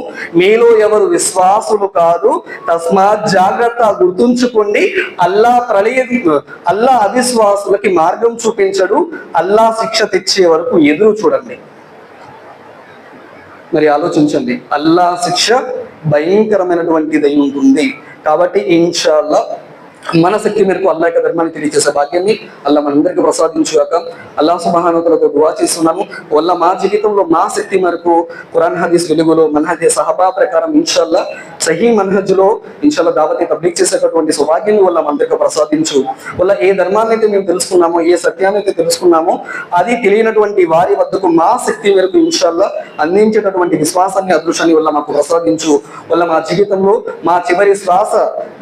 మీలో ఎవరు విశ్వాసులు కాదు. తస్మాత్ జాగ్రత్త, గుర్తుంచుకోండి, అల్లా అవిశ్వాసులకి మార్గం చూపించడు. అల్లా శిక్ష తెచ్చే వరకు ఎదురు చూడండి. మరి ఆలోచించండి, అల్లా శిక్ష భయంకరమైనటువంటిదై ఉంటుంది. కాబట్టి ఇన్షాల్లా మన శక్తి మేరకు అల్లా యొక్క ధర్మాన్ని తెలియజేసే భాగ్యాన్ని అల్లా మనందరికీ ప్రసాదించుగాక. అల్లాహ్ సుబ్హానహు వ తఆలాతో దుఆ చేస్తున్నాము. వల్ల మా జీవితంలో మా శక్తి మేరకు ఖురాన్ హదీస్ వెలుగులో మనహజే సహబా ప్రకారం ఇన్షాల్లా సహీ మనహజ్లో ఇన్షాల్లా దావతీ తబ్లీగ్ చేసేటటువంటి సౌభాగ్యాన్ని వల్ల మనందరికీ ప్రసాదించు. వల్ల ఏ ధర్మాన్ని అయితే మేము తెలుసుకున్నామో, ఏ సత్యాన్ని అయితే తెలుసుకున్నామో అది తెలియనటువంటి వారి వద్దకు మా శక్తి మేరకు ఇన్షాల్లా అందించేటటువంటి విశ్వాసాన్ని, అదృష్టాన్ని వల్ల మాకు ప్రసాదించు. వల్ల మా జీవితంలో మా చివరి శ్వాస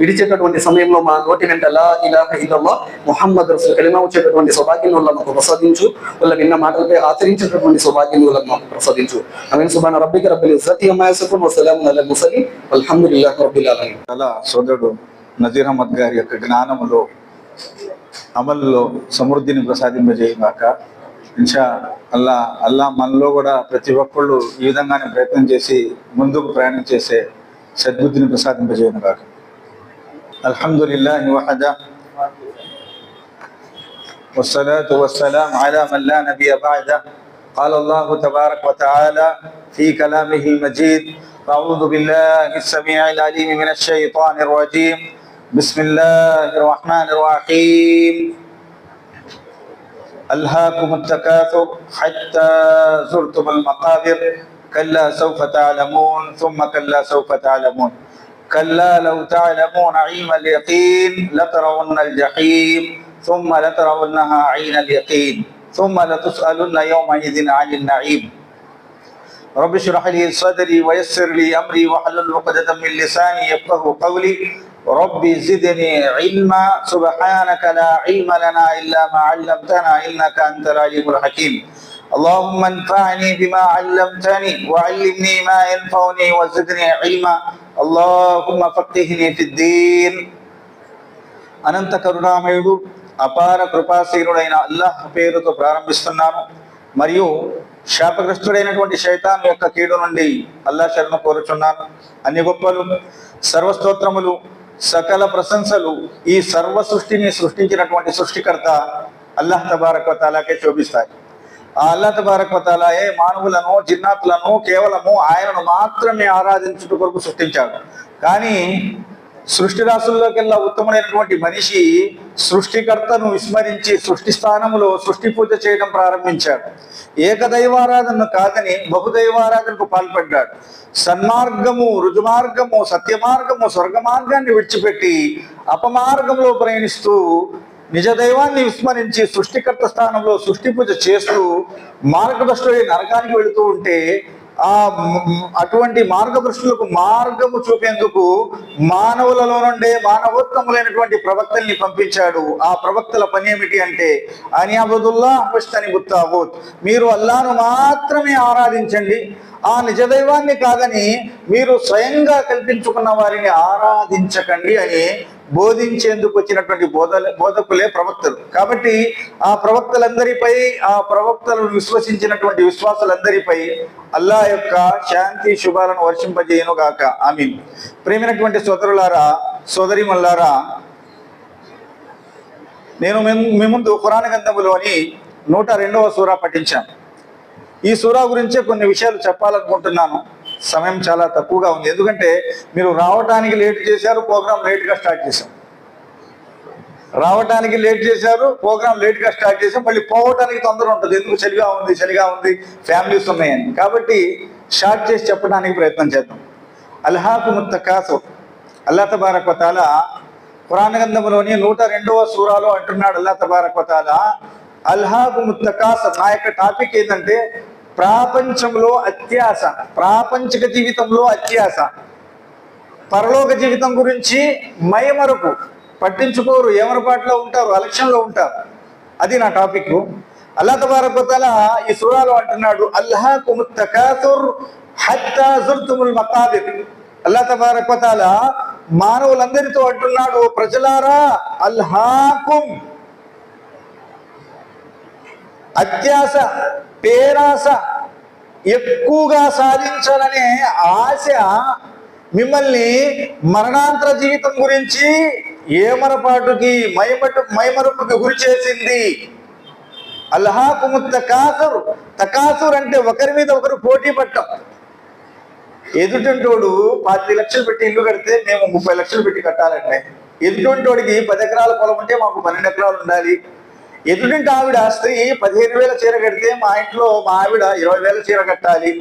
విడిచేటటువంటి సమయంలో మా నోటి వెంట లా ఇలాహ ఇల్లల్లాహ్ ముహమ్మద్ రసూల్ కలిమా వచ్చేటటువంటి సౌభాగ్యం వల్ల మాకు ప్రసాదించు. వల్ల విన్న మాటలపై ఆచరించేటటువంటి సౌభాగ్యం వల్ల మాకు ప్రసాదించు. ఆమీన్. సుబ్హాన రబ్బిక రబ్బిల్ ఇజ్జతి అమ్మా యసిఫూన్ వ సలామున్ అలల్ ముర్సలీన్ వల్హమ్దులిల్లాహి రబ్బిల్ ఆలమీన్. అలా సోదరుడు నజీర్ అహ్మద్ గారి యొక్క జ్ఞానములో, అమల్లో సమృద్ధిని ప్రసాదింపజేయగాక. ఇన్షా అల్లా మనలో కూడా ప్రతి ఒక్కళ్ళు ఈ విధంగానే ప్రయత్నం చేసి ముందుకు ప్రయాణం చేసే సద్బుద్ధిని ప్రసాదింపజేయగాక. అల్హమ్దులిల్లాహి వహదా వస్సలాతు వస్సలాము అలా మన్ లా నబియ్య బఅదా. قال الله تبارك وتعالى في كلامه المجيد: أعوذ بالله السميع العليم من الشيطان الرجيم. بسم الله الرحمن الرحيم. ألهاكم التكاثر حتى زرتم المقابر كلا سوف تعلمون ثم كلا سوف تعلمون كلا لو تعلمون علم اليقين لترون الجحيم ثم لترونها عين اليقين ثم لتسألن يومئذ عن النعيم. رب اشرح لي صدري ويسر لي أمري واحلل عقدة من لساني يفقهوا قولي. رب زدني علما سبحانك لا علم لنا إلا ما علمتنا إنك أنت العليم الحكيم. اللهم انفعني بما علمتني وعلمني ما ينفعني وزدني علما. اللهم فقهني في الدين. అనంత కరుణామయుడు అపార కృపాశీలుడైన అల్లాహ్ పేరుతో ప్రారంభిస్తున్నాను. మరియు శాపగ్రస్తుడైనటువంటి శైతాన్ యొక్క కీడు నుండి అల్లాహ్ శరణు కోరుచున్నాను. అన్ని గొప్పలు, సర్వస్తోత్రములు, సకల ప్రశంసలు ఈ సర్వ సృష్టిని సృష్టించినటువంటి సృష్టికర్త అల్లాహ్ తబారక్ వ తఆలాకే శోభిస్తాయి. ఆ అల్లాహ్ తబారక్ వ తఆలాయే మానవులను, జిన్నాతులను కేవలము ఆయనను మాత్రమే ఆరాధించుట కొరకు సృష్టించాడు. కానీ సృష్టి రాసుల్లోకెల్లా ఉత్తమమైనటువంటి మనిషి సృష్టికర్తను విస్మరించి సృష్టి స్థానంలో సృష్టి పూజ చేయడం ప్రారంభించాడు. ఏకదైవారాధనను కాదని బహుదైవారాధనకు పాల్పడ్డాడు. సన్మార్గము, రుజుమార్గము, సత్యమార్గము, స్వర్గ మార్గాన్ని విడిచిపెట్టి అపమార్గంలో ప్రయాణిస్తూ నిజ దైవాన్ని విస్మరించి సృష్టికర్త స్థానంలో సృష్టి పూజ చేస్తూ మార్గభ్రష్టుడై నరకానికి వెళుతూ ఉంటే అటువంటి మార్గభ్రష్టులకు మార్గము చూపేందుకు మానవులలో నుండే మానవోత్తములైనటువంటి ప్రవక్తల్ని పంపించాడు. ఆ ప్రవక్తల పని ఏమిటి అంటే అనియాబుదుల్లాహ్ వజ్తనిబుత్ తాగూత్, మీరు అల్లాను మాత్రమే ఆరాధించండి, ఆ నిజదైవాన్ని కాదని మీరు స్వయంగా కల్పించుకున్న వారిని ఆరాధించకండి అని బోధించేందుకు వచ్చినటువంటి బోధకులే ప్రవక్తలు. కాబట్టి ఆ ప్రవక్తలందరిపై, ఆ ప్రవక్తలను విశ్వసించినటువంటి విశ్వాసులందరిపై అల్లాహ్ యొక్క శాంతి శుభాలను వర్షింపజేయును గాక. ఆమీన్. ప్రేమైనటువంటి సోదరులారా, సోదరీమణులారా, నేను మీ ముందు ఖురాన్ గ్రంథములోని 102వ సూరా పఠించాను. ఈ సూరా గురించే కొన్ని విషయాలు చెప్పాలనుకుంటున్నాను. సమయం చాలా తక్కువగా ఉంది, ఎందుకంటే మీరు రావటానికి లేట్ చేశారు, ప్రోగ్రాం లేట్గా స్టార్ట్ చేశాం. రావటానికి లేట్ చేశారు, ప్రోగ్రాం లేట్గా స్టార్ట్ చేసాం. మళ్ళీ పోవటానికి తొందర ఉంటుంది, ఎందుకు చలిగా ఉంది, ఫ్యామిలీస్ ఉన్నాయని. కాబట్టి స్టార్ట్ చేసి చెప్పడానికి ప్రయత్నం చేద్దాం. అల్హాకుముత్ తకాసుర్. అల్లాహ్ తబారక వ తఆలా ఖురాన్ గ్రంథంలోని 102వ సూరాలో అంటున్నాడు. అల్లాహ్ తబారక వ తఆలా అల్హాకుముత్ తకాసుర్. నా యొక్క టాపిక్ ఏంటంటే ప్రాపంచంలో అత్యాస, ప్రాపంచిక జీవితంలో అత్యాస, పరలోక జీవితం గురించి మైమరుపు, పట్టించుకోరు, ఏమరపాట్లో ఉంటారు, అలక్ష్యంలో ఉంటారు. అది నా టాపిక్. అల్లాహ్ తబారక వ తఆలా ఈ సూరాలో అంటున్నాడు, అల్హాకుముత్ తకాసుర్ హత్తా జుర్తుముల్ మకాబిర్. అల్లాహ్ తబారక వ తఆలా మానవులందరితో అంటున్నాడు, ప్రజలారా, అల్హాకుం, అత్యాస, పేరాస, ఎక్కువగా సాధించాలనే ఆశ మిమ్మల్ని మరణాంతర జీవితం గురించి ఏమరపాటుకి, మైమరుపుకి గురి చేసింది. అల్హాకుముత్ తకాసుర్. తకాసుర్ అంటే ఒకరి మీద ఒకరు పోటీ పట్టం. ఎదుటోడు 10 లక్షలు పెట్టి ఇల్లు కడితే మేము 30 లక్షలు పెట్టి కట్టాలంటే, ఎదుటోడికి 10 ఎకరాల పొలం ఉంటే మాకు 12 ఎకరాలు ఉండాలి. ఎదుటింటి ఆవిడ స్త్రీ 15,000 చీర కడితే మా ఇంట్లో మా ఆవిడ 20,000 చీర కట్టాలి.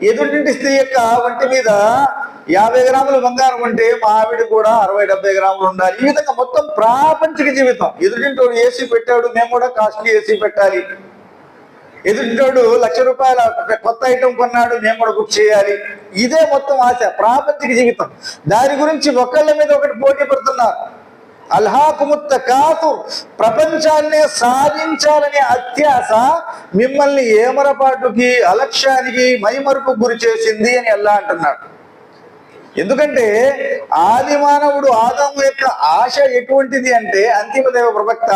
ఎదుటింటి స్త్రీ యొక్క ఒంటి మీద 50 గ్రాముల బంగారం ఉంటే మా ఆవిడ కూడా 60-70 గ్రాములు ఉండాలి. ఈ విధంగా మొత్తం ప్రాపంచిక జీవితం. ఎదుటింటోడు ఏసీ పెట్టాడు, మేము కూడా కాస్ట్లీ ఏసీ పెట్టాలి. ఎదుటింటోడు ₹1,00,000 కొత్త ఐటమ్ కొన్నాడు, మేము కూడా బుక్ చేయాలి. ఇదే మొత్తం ఆశ, ప్రాపంచిక జీవితం. దాని గురించి ఒకళ్ళ మీద ఒకటి పోటీ పడుతున్నారు. అల్హాకుముత్ తకాసుర్. ప్రపంచాన్ని సాధించాలనే అత్యాస మిమ్మల్ని ఏమరపాటుకి, అలక్ష్యానికి, మైమరుపుకు గురి చేసింది అని అల్లాహ్ అంటున్నాడు. ఎందుకంటే ఆది మానవుడు ఆదాము యొక్క ఆశ ఎటువంటిది అంటే, అంతిమ దైవ ప్రవక్త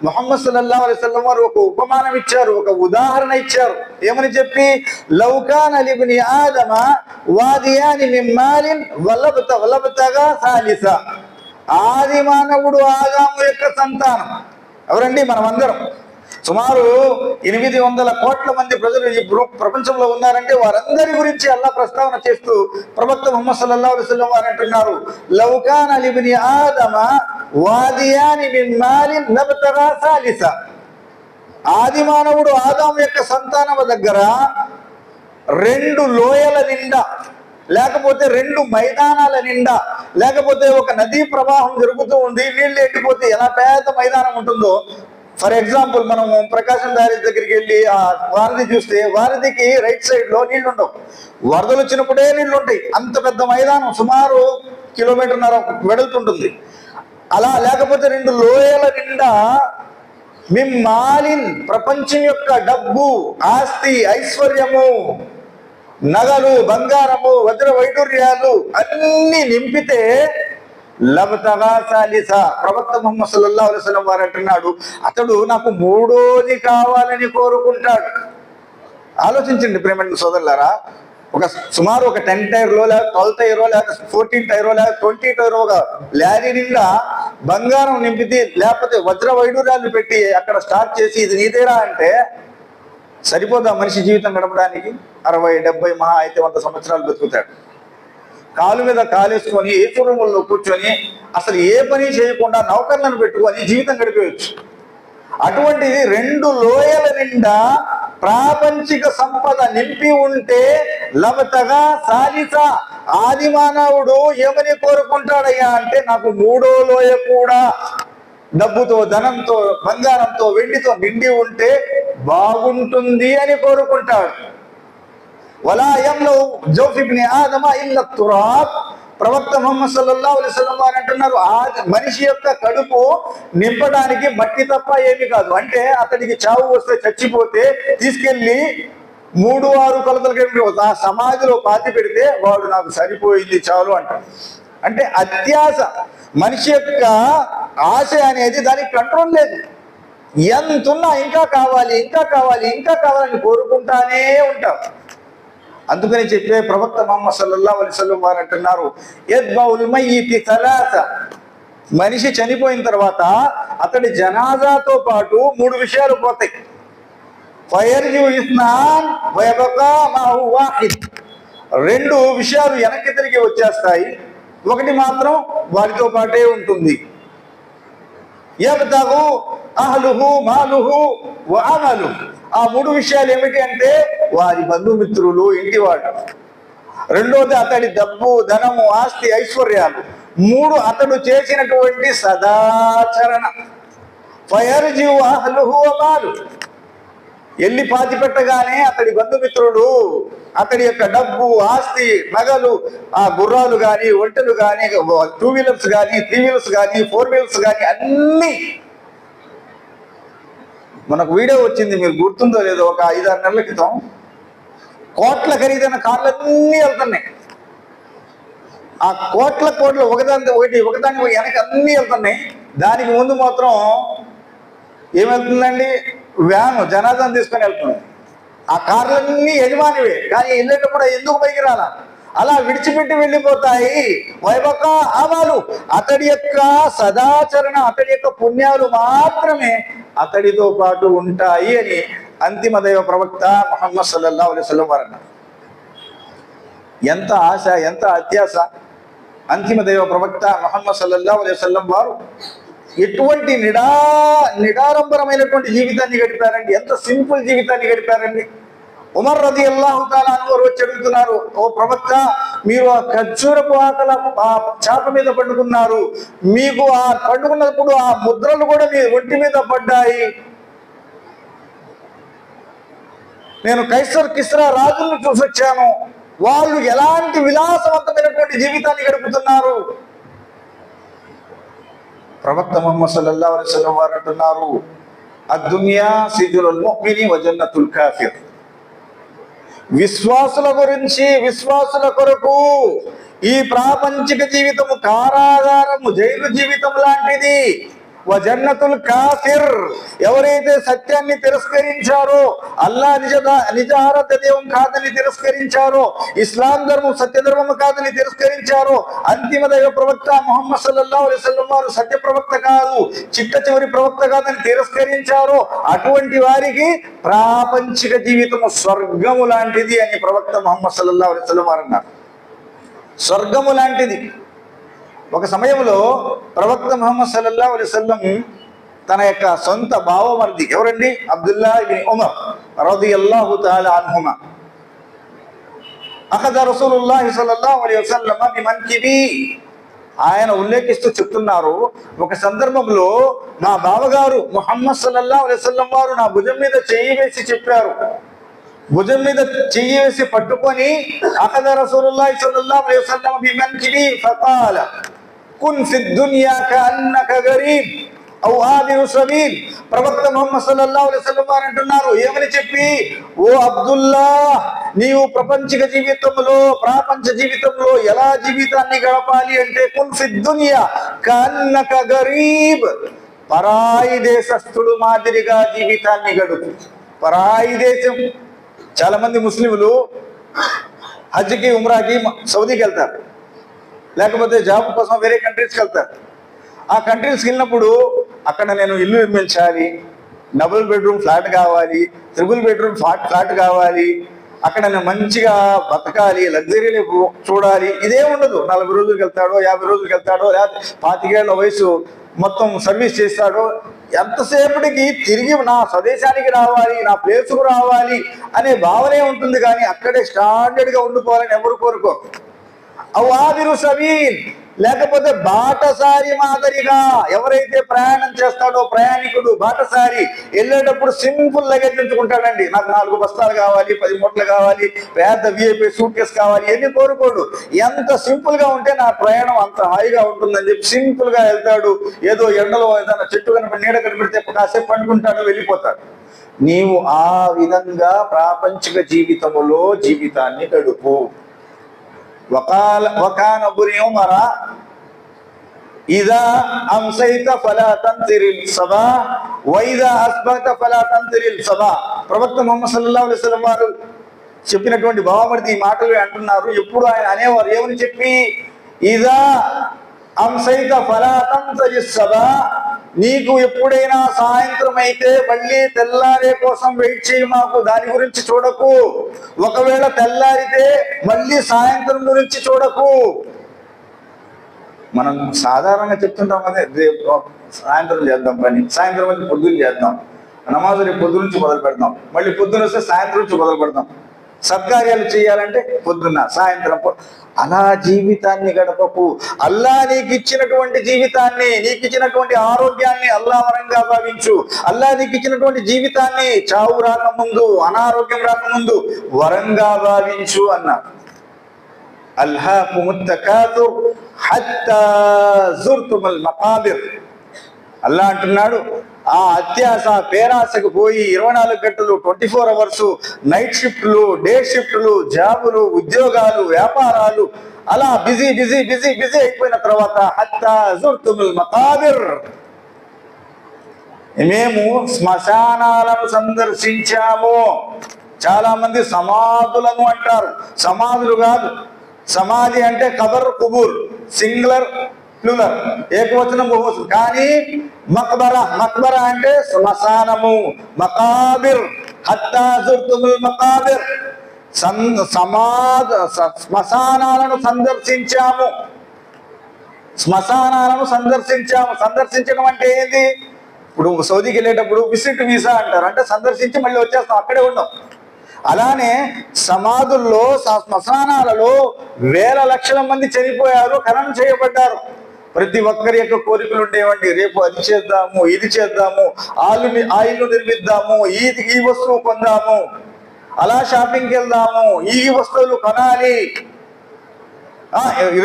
ముహమ్మద్ సల్లల్లాహు అలైహి వసల్లం వారు ఒక ఉపమానం ఇచ్చారు, ఒక ఉదాహరణ ఇచ్చారు. ఏమని చెప్పి, లౌకాన లిబ్ని ఆదమ వాదియాని మిన్ మాలిన్ వలబతగా సాలిసా. ఆది మానవుడు ఆదాము యొక్క సంతానం ఎవరండి? మనమందరం. సుమారు 800 కోట్ల మంది ప్రజలు ఈ ప్రపంచంలో ఉన్నారంటే వారందరి గురించి అల్లాహ్ ప్రస్తావన చేస్తూ ప్రవక్త ముహమ్మద్ సల్లల్లాహు అలైహి వసల్లం వారు అంటున్నారు, లౌకాన లిబ్ని ఆదమ వాదియాని మిన్ మాలిన్ నబతగా సాలిసా. ఆది మానవుడు ఆదాము యొక్క సంతానం దగ్గర 2 లోయల నిండా, లేకపోతే 2 మైదానాల నిండా, లేకపోతే ఒక నదీ ప్రవాహం జరుగుతూ ఉంది, నీళ్ళు ఎండిపోతే ఎలా పెద్ద మైదానం ఉంటుందో. ఫర్ ఎగ్జాంపుల్, మనం ప్రకాశం బ్యారేజ్ దగ్గరికి వెళ్ళి ఆ వారధి చూస్తే వారధికి రైట్ సైడ్ లో నీళ్లు ఉండవు, వరదలు వచ్చినప్పుడే నీళ్లు ఉంటాయి. అంత పెద్ద మైదానం సుమారు 1.5 కిలోమీటర్ వెడల్పుంటుంది. అలా లేకపోతే 2 లోయల నిండా మిమ్మాలిన్, ప్రపంచం యొక్క డబ్బు, ఆస్తి, ఐశ్వర్యము, నగలు, బంగారము, వజ్ర వైడూర్యాలు అన్ని నింపితే లబతగా సాలిసా. ప్రవక్త ముహమ్మద్ సల్లల్లాహు అలైహి వసల్లం వారు అంటున్నాడు, అతడు నాకు 3వది కావాలని కోరుకుంటాడు. ఆలోచించండి ప్రేమ సోదరులారా, సుమారు ఒక 10 టైర్లో, లేక 12 టైరో, లేక 14 టైరో, లేక 20 టైరో లారీ నిండా బంగారం నింపితే, లేకపోతే వజ్ర వైడూర్యాలు పెట్టి అక్కడ స్టార్ట్ చేసి ఇది నీదేరా అంటే సరిపోదా మనిషి జీవితం గడపడానికి? 60-70 మహా అయితే 100 సంవత్సరాలు బతుకుతాడు. కాలు మీద కాలేసుకొని ఏసీ రూముల్లో కూర్చొని అసలు ఏ పని చేయకుండా నౌకర్లను పెట్టుకొని జీవితం గడిపేయచ్చు. అటువంటిది 2 లోయల నిండా ప్రాపంచిక సంపద నింపి ఉంటే లబతగా సాలిసా. ఆది మానవుడు ఏమని కోరుకుంటాడయ్యా అంటే, నాకు 3వ లోయ కూడా డబ్బుతో, ధనంతో, బంగారంతో, వెండితో నిండి ఉంటే బాగుంటుంది అని కోరుకుంటాడు. వలా యమ్లౌ జౌఫ్ ఇబ్ని ఆదమ ఇల్ల తురాబ్. ప్రవక్త ముహమ్మద్ సల్లల్లాహు అలైహి వసల్లం వారు అంటున్నారు, మనిషి యొక్క కడుపు నింపడానికి మట్టి తప్ప ఏమి కాదు. అంటే అతడికి చావు వస్తే, చచ్చిపోతే తీసుకెళ్లి 3-6 కొలతలకి ఆ సమాధిలో పాతి పెడితే వాడు నాకు సరిపోయింది చాలు అంటాడు. అంటే అత్యాస, మనిషి యొక్క ఆశ అనేది దానికి కంట్రోల్ లేదు. ఎంతున్నా ఇంకా కావాలి ఇంకా కావాలి ఇంకా కావాలని కోరుకుంటానే ఉంటాం. అందుకని చెప్పే ప్రవక్త ముహమ్మద్ సల్లల్లాహు అలైహి వసల్లం వారు అంటున్నారు, యద్బౌల్ మయ్యితి సలాస, మనిషి చనిపోయిన తర్వాత అతడి జనాజాతో పాటు 3 విషయాలు పోతాయి. ఫయర్జు ఇస్నాన్ వయబకా మాహు వాహిద్, 2 విషయాలు వెనక్కి తిరిగి వచ్చేస్తాయి, 1 మాత్రం వారితో పాటే ఉంటుంది. యబ్తగు అహ్లుహు మాలుహు వ అమలుహు, ఆ 3 విషయాలు ఏమిటి అంటే వారి బంధుమిత్రులు, ఇంటివాడు. 2వది అతడి డబ్బు, ధనము, ఆస్తి, ఐశ్వర్యాలు. 3 అతడు చేసినటువంటి సదాచరణ. ఫయర్జు అహ్లుహు వ మాలుహు, ఎల్లి పాతి పెట్టగానే అతడి బంధుమిత్రులు, అతడి యొక్క డబ్బు, ఆస్తి, నగలు, ఆ గుర్రాలు కానీ, ఒంటెలు కానీ, 2 వీలర్స్ కానీ, 3 వీలర్స్ కానీ, 4 వీలర్స్ కానీ అన్నీ. మనకు వీడియో వచ్చింది, మీరు గుర్తుందో లేదో, ఒక 5-6 నెలల క్రితం కోట్ల ఖరీదైన కార్లన్నీ వెళ్తున్నాయి. ఆ కోట్ల ఒకదాని వెనక అన్నీ వెళ్తున్నాయి. దానికి ముందు మాత్రం ఏమెళ్తుందండి, వ్యాను జనాదాన్ని తీసుకొని వెళ్తుంది. ఆ కార్లన్నీ యజమానివే, కానీ వెళ్ళేటప్పుడు ఎందుకు పైకి రాలా, అలా విడిచిపెట్టి వెళ్ళిపోతాయి. వైబక ఆమాలు, అతడి యొక్క సదాచరణ, అతడి యొక్క పుణ్యాలు మాత్రమే అతడితో పాటు ఉంటాయి అని అంతిమ దైవ ప్రవక్త ముహమ్మద్ సల్లల్లాహు అలైహి వసల్లం వారు అన్నారు. ఎంత ఆశ, ఎంత అత్యాశ! అంతిమ దైవ ప్రవక్త ముహమ్మద్ సల్లల్లాహు అలైహి వసల్లం వారు ఎటువంటి నిడారంబరమైనటువంటి జీవితాన్ని గడిపారండి, ఎంత సింపుల్ జీవితాన్ని గడిపారండి. ఉమర్ రదియల్లాహు తఆలా అన్హు వచ్చి అడుగుతున్నారు, ఓ ప్రవక్త, మీరు ఆ ఖర్జూరపు ఆకల ఆ చాప మీద పండుకున్నారు, మీకు ఆ పండుకున్నప్పుడు ఆ ముద్రలు కూడా మీ ఒంటి మీద పడ్డాయి. నేను కైసర్ కిస్రా రాజులను చూసొచ్చాను, వాళ్ళు ఎలాంటి విలాసవంతమైనటువంటి జీవితాన్ని గడుపుతున్నారు. ప్రవక్త ముహమ్మద్ సల్లల్లాహు అలైహి వసల్లం వారు అంటున్నారు, అద్దున్యా సిజునుల్ ముഅ్మిని వ జన్నతుల్ కాఫిర్. విశ్వాసుల గురించి, విశ్వాసుల కొరకు ఈ ప్రాపంచిక జీవితము కారాగారము, జైలు జీవితం లాంటిది. వ జన్నతుల్ కాఫిర్, ఎవరైతే సత్యాన్ని తిరస్కరించారో, అల్లా నిజ ఆరాధ్య దైవం కాదని తిరస్కరించారో, ఇస్లాం ధర్మం సత్యధర్మం కాదని తిరస్కరించారో, అంతిమ దైవ ప్రవక్త ముహమ్మద్ సల్లల్లాహు అలైహి వసల్లం వారు సత్య ప్రవక్త కాదు, చిట్ట చివరి ప్రవక్త కాదని తిరస్కరించారో, అటువంటి వారికి ప్రాపంచిక జీవితము స్వర్గము లాంటిది అని ప్రవక్త ముహమ్మద్ సల్లల్లాహు అలైహి వసల్లం వారు అన్నారు. స్వర్గము లాంటిది. ఒక సమయంలో ప్రవక్త ముహమ్మద్ సల్లల్లాహు అలైహి వసల్లం తన యొక్క సొంత బావమర్ది, ఎవరండి, అబ్దుల్లా ఇబ్న్ ఉమర్ రదియల్లాహు తఆలా అన్హుమా, అఖద రసూలుల్లాహి సల్లల్లాహు అలైహి వసల్లం బిమన్కిబి, ఆయన ఉల్లేఖిస్తూ చెప్తున్నారు, ఒక సందర్భంలో నా బావగారు ముహమ్మద్ సల్లల్లాహు అలైహి వసల్లం వారు నా భుజం మీద చెయ్యి వేసి చెప్పారు. భుజం మీద చెయ్యి వేసి పట్టుకొని, అఖద రసూలుల్లాహి సల్లల్లాహు అలైహి వసల్లం బిమన్కిబి ఫఖాల కున్ ఫి దునియా కన్నక గరీబ్ ఔ ఆబిరు సబీల్. ప్రవక్త ముహమ్మద్ సల్లల్లాహు అలైహి వసల్లం వారు అంటున్నారు, ఏమని చెప్పి, ఓ అబ్దుల్లా, నీవు ప్రాపంచ జీవితంలో ఎలా జీవితాన్ని గడపాలి అంటే, కున్ ఫి దునియా కన్నక గరీబ్, పరాయి దేశస్థుడు మాదిరిగా జీవితాన్ని గడుపు. పరాయి దేశం. చాలా మంది ముస్లింలు హజ్కి, ఉమ్రాకి సౌదీకి వెళ్తారు, లేకపోతే జాబ్ కోసం వేరే కంట్రీస్కి వెళ్తారు. ఆ కంట్రీస్కి వెళ్ళినప్పుడు అక్కడ నేను ఇల్లు నిర్మించాలి, డబుల్ బెడ్రూమ్ ఫ్లాట్ కావాలి, ట్రిపుల్ బెడ్రూమ్ ఫ్లాట్ కావాలి, అక్కడ నేను మంచిగా బతకాలి, లగ్జరీ చూడాలి, ఇదే ఉండదు. 40 రోజులకి వెళ్తాడో, 50 రోజులకి వెళ్తాడో, లేకపోతే 25 ఏళ్ల వయసు మొత్తం సర్వీస్ చేస్తాడో, ఎంతసేపటికి తిరిగి నా స్వదేశానికి రావాలి, నా ప్లేస్కు రావాలి అనే భావనే ఉంటుంది. కానీ అక్కడే స్టాండర్డ్గా ఉండిపోవాలని ఎవరు కోరుకోరు. అవాదిరు సబీల్, లేకపోతే బాటసారి మాదిరిగా ఎవరైతే ప్రయాణం చేస్తాడో, ప్రయాణికుడు బాటసారి వెళ్ళేటప్పుడు సింపుల్ లగేజ్ ఉంచుకుంటాడండి. నాకు 4 బస్తాలు కావాలి, 10 మూటలు కావాలి, పెద్ద విఐపి సూట్ కేసు కావాలి, ఎన్ని కోరుకోడు. ఎంత సింపుల్ గా ఉంటే నా ప్రయాణం అంత హాయిగా ఉంటుందని చెప్పి సింపుల్ గా వెళ్తాడు. ఏదో ఎండలో ఏదైనా చెట్టు కనపడి, నీడ కనపడితే కాసేపు పండుకుంటాడు, వెళ్ళిపోతాడు. నీవు ఆ విధంగా ప్రాపంచిక జీవితములో జీవితాన్ని గడుపు. వకాన ఇబ్ను ఉమర్, ఇదా అంసైత ఫలా తంతిరిల్ సబా వైదా అస్బత ఫలా తంతిరిల్ సబా. ప్రవక్త ముహమ్మద్ సల్లల్లాహు అలైహి వసల్లం వారు చెప్పినటువంటి బావమరిది ఈ మాటలు అంటున్నారు. ఎప్పుడు ఆయన అనేవారు ఏమని చెప్పి, ఇదా అంసైత ఫలా తంతిరిల్ సబా, నీకు ఎప్పుడైనా సాయంత్రం అయితే మళ్ళీ తెల్లారే కోసం వెయిట్ చేయి, మాకు దాని గురించి చూడకు. ఒకవేళ తెల్లారితే మళ్ళీ సాయంత్రం గురించి చూడకు. మనం సాధారణంగా చెప్తుంటాం కదా, రేపు సాయంత్రం చేద్దాం పని, సాయంత్రం వచ్చి పొద్దున్న చేద్దాం, నమాజు రేపు పొద్దు నుంచి మొదలు పెడతాం, మళ్ళీ పొద్దున వస్తే సాయంత్రం నుంచి మొదలు పెడతాం, సత్కార్యాలు చేయాలంటే పొద్దున్న సాయంత్రం. అలా జీవితాన్ని గడపకు. అల్లా నీకు ఇచ్చినటువంటి జీవితాన్ని, నీకు ఇచ్చినటువంటి ఆరోగ్యాన్ని అల్లా వరంగా భావించు. అల్లా నీకు ఇచ్చినటువంటి జీవితాన్ని చావు రాకముందు, అనారోగ్యం రాకముందు వరంగా భావించు అన్నారు. అల్హాకుముత్ తకాతుర్ హత్తా జుర్తుముల్ మకాబిర్. అల్లా అంటున్నాడు, ఆ అత్యాస పేరాసకు పోయి 24 గంటలు 24 అవర్స్ నైట్ షిఫ్ట్లు, డే షిఫ్ట్లు, జాబులు, ఉద్యోగాలు, వ్యాపారాలు, అలా బిజీ బిజీ బిజీ బిజీ అయిపోయిన తర్వాత హత్తా జుర్తుముల్ మకాబిర్, మేము శ్మశానాలను సందర్శించాము. చాలా మంది సమాధులను అంటారు, సమాధులు కాదు. సమాధి అంటే కబర్, కుబూర్, సింగులర్ ప్లూరల్, ఏకవచనం బహువచనం. కానీ మక్బరా, మక్బరా అంటే శ్మశానము. మకాబిర్ హత్తా జుర్తుముల్ మకాబిర్, శ్మశానాలను సందర్శించాము. శ్మశానాలను సందర్శించాము. సందర్శించడం అంటే ఏంది? ఇప్పుడు సౌదీకి వెళ్ళేటప్పుడు విజిట్ వీసా అంటారు, అంటే సందర్శించి మళ్ళీ వచ్చేస్తాం, అక్కడే ఉన్నాం. అలానే సమాధుల్లో, శ్మశానాలలో వేల లక్షల మంది చనిపోయారు, ఖననం చేయబడ్డారు. ప్రతి ఒక్కరి యొక్క కోరికలు ఉండేవండి. రేపు అది చేద్దాము, ఇది చేద్దాము, ఆయిల్ నిర్మిద్దాము, ఈ వస్తువు కొందాము, అలా షాపింగ్కి వెళ్దాము, ఈ వస్తువులు కొనాలి,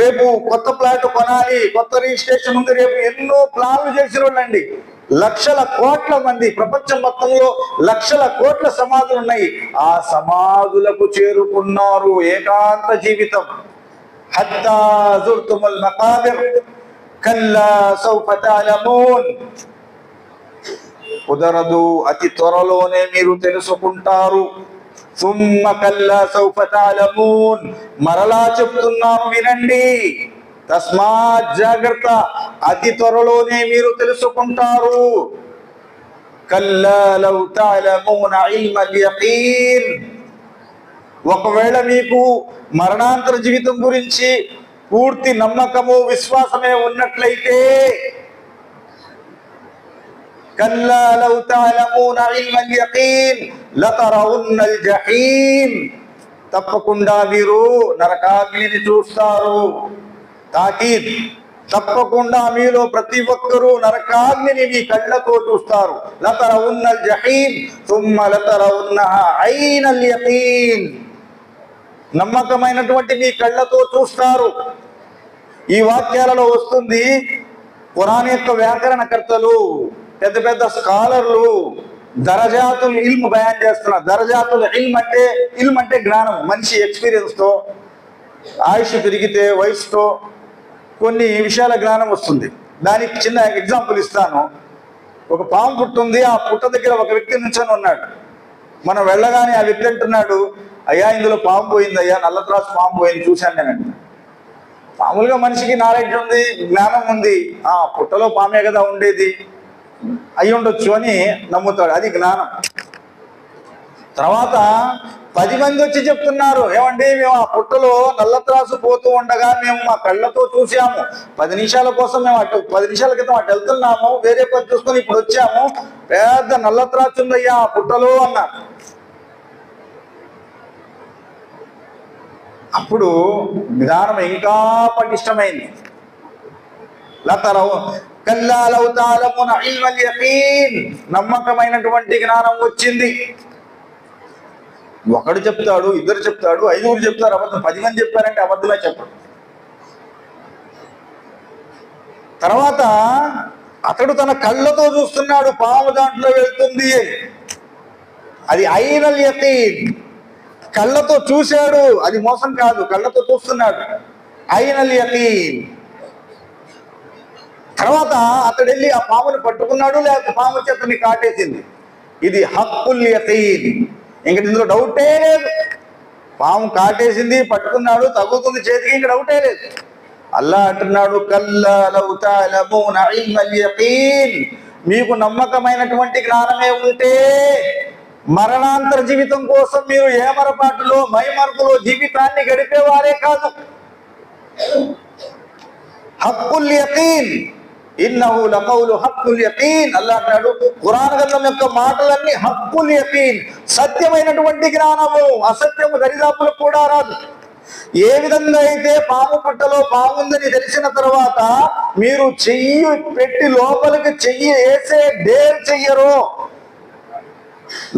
రేపు కొత్త ఫ్లాట్ కొనాలి, కొత్త రిజిస్ట్రేషన్ ఉంది, రేపు ఎన్నో ప్లాన్లు చేసిన వాళ్ళండి. లక్షల కోట్ల మంది, ప్రపంచం మొత్తంలో లక్షల కోట్ల సమాధులు ఉన్నాయి. ఆ సమాధులకు చేరుకున్నారు. ఏకాంత జీవితం. హత్తా జుర్తుముల్ మకాబిర్ కల్లా సౌఫ తఅలమూన్, కుదరదు, అతి త్వరలోనే మీరు తెలుసుకుంటారు. సుమ్మ కల్లా సౌఫ తఅలమూన్, మరలా చెప్తున్నాను వినండి. తస్మాత్ జాగ్రత్త, అతి త్వరలోనే మీరు తెలుసుకుంటారు. కల్లా లౌ తఅలమూన ఇల్మల్ యకీన్, ఒకవేళ మీకు మరణాంతర జీవితం గురించి పూర్తి నమ్మకము, విశ్వాసమే ఉన్నట్లయితే, కల్లా లౌ తఅలమూన ఇల్మల్ యకీన్ లతరౌన్నల్ జహీమ్, తప్పకుండా మీరు నరకాగ్నిని చూస్తారు. తాకీద్, తప్పకుండా మీలో ప్రతి ఒక్కరూ నరకాగ్నిని మీ కళ్ళతో చూస్తారు. లతరౌన్నల్ జహీమ్ థుమ్మ లతరౌన్నహా ఐనల్ యకీన్, నమ్మకమైనటువంటి మీ కళ్ళతో చూస్తారు. ఈ వాక్యాలలో వస్తుంది, ఖురాన్ యొక్క వ్యాకరణకర్తలు, పెద్ద పెద్ద స్కాలర్లు దరజాతుల్ ఇల్మ్ బయాన్ చేస్తున్నారు. దరజాతుల్ ఇల్మ్ అంటే జ్ఞానం. మనిషి ఎక్స్పీరియన్స్ తో, ఆయుష్ పెరిగితే వయసుతో కొన్ని విషయాల జ్ఞానం వస్తుంది. దానికి చిన్న ఎగ్జాంపుల్ ఇస్తాను. ఒక పాము పుట్టుంది, ఆ పుట్ట దగ్గర ఒక వ్యక్తి నుంచొని ఉన్నాడు. మనం వెళ్ళగానే ఆ వ్యక్తి అంటున్నాడు, అయ్యా ఇందులో పాము పోయింది, అయ్యా నల్లత్రాసు పాము పోయింది, చూశాను నేను. మామూలుగా మనిషికి నాలెడ్జ్ ఉంది, జ్ఞానం ఉంది, ఆ పుట్టలో పామే కదా ఉండేది, అయి ఉండొచ్చు అని నమ్ముతాడు. అది జ్ఞానం. తర్వాత 10 మంది వచ్చి చెప్తున్నారు, ఏమండి మేము ఆ పుట్టలో నల్లత్రాసు పోతూ ఉండగా మేము మా కళ్ళతో చూసాము, 10 నిమిషాల కోసం మేము 10 నిమిషాల క్రితం అటు వెళ్తున్నాము, వేరే పని చూసుకొని ఇప్పుడు వచ్చాము, పెద్ద నల్లత్రాసు ఉందయ్యా ఆ పుట్టలో అన్నారు. అప్పుడు జ్ఞానం ఇంకా పటిష్టమైంది. కల్లా లౌ తఅలమూన ఇల్మల్ యకీన్, నమ్మకమైనటువంటి జ్ఞానం వచ్చింది. ఒకడు చెప్తాడు, ఇద్దరు చెప్తాడు, 5గురు చెప్తారు అబద్ధం, 10 మంది చెప్పారంటే అబద్ధమే చెప్పడు. తర్వాత అతడు తన కళ్ళతో చూస్తున్నాడు, పాము దాంట్లో వెళ్తుంది, అది ఐనల్ యకీన్, కళ్ళతో చూశాడు, అది మోసం కాదు, కళ్ళతో చూస్తున్నాడు. ఐనల్ యకీన్. తర్వాత అతడు వెళ్ళి ఆ పాముని పట్టుకున్నాడు, లేకపోతే పాము వచ్చి అతన్ని కాటేసింది. ఇది హక్కుల్ యకీన్, ఇంక ఇందులో డౌటే లేదు. పాము కాటేసింది, పట్టుకున్నాడు, తగ్గుతుంది చేతికి, ఇంక డౌటే లేదు. అల్లా అంటున్నాడు కల్లా లౌ తఅలమూన ఇల్మల్ యకీన్, మీకు నమ్మకమైనటువంటి జ్ఞానమే ఉంటే మరణాంతర జీవితం కోసం మీరు ఏమరపాటులో మైమరుపులో జీవితాన్ని గడిపేవారే కాదు. హక్కుల్ యకీన్ ఇన్నహు లకౌలు హక్కుల్ యకీన్, అల్లా అంటాడు ఖురాన్ గ్రంథం యొక్క మాటలన్నీ హక్కుల్ యకీన్, సత్యమైనటువంటి జ్ఞానము, అసత్యము దరిదాపులకు కూడా రాదు. ఏ విధంగా అయితే పాము పుట్టలో పాముందని తెలిసిన తర్వాత మీరు చెయ్యి పెట్టి లోపలికి చెయ్యి వేసే డేర్ చెయ్యరో,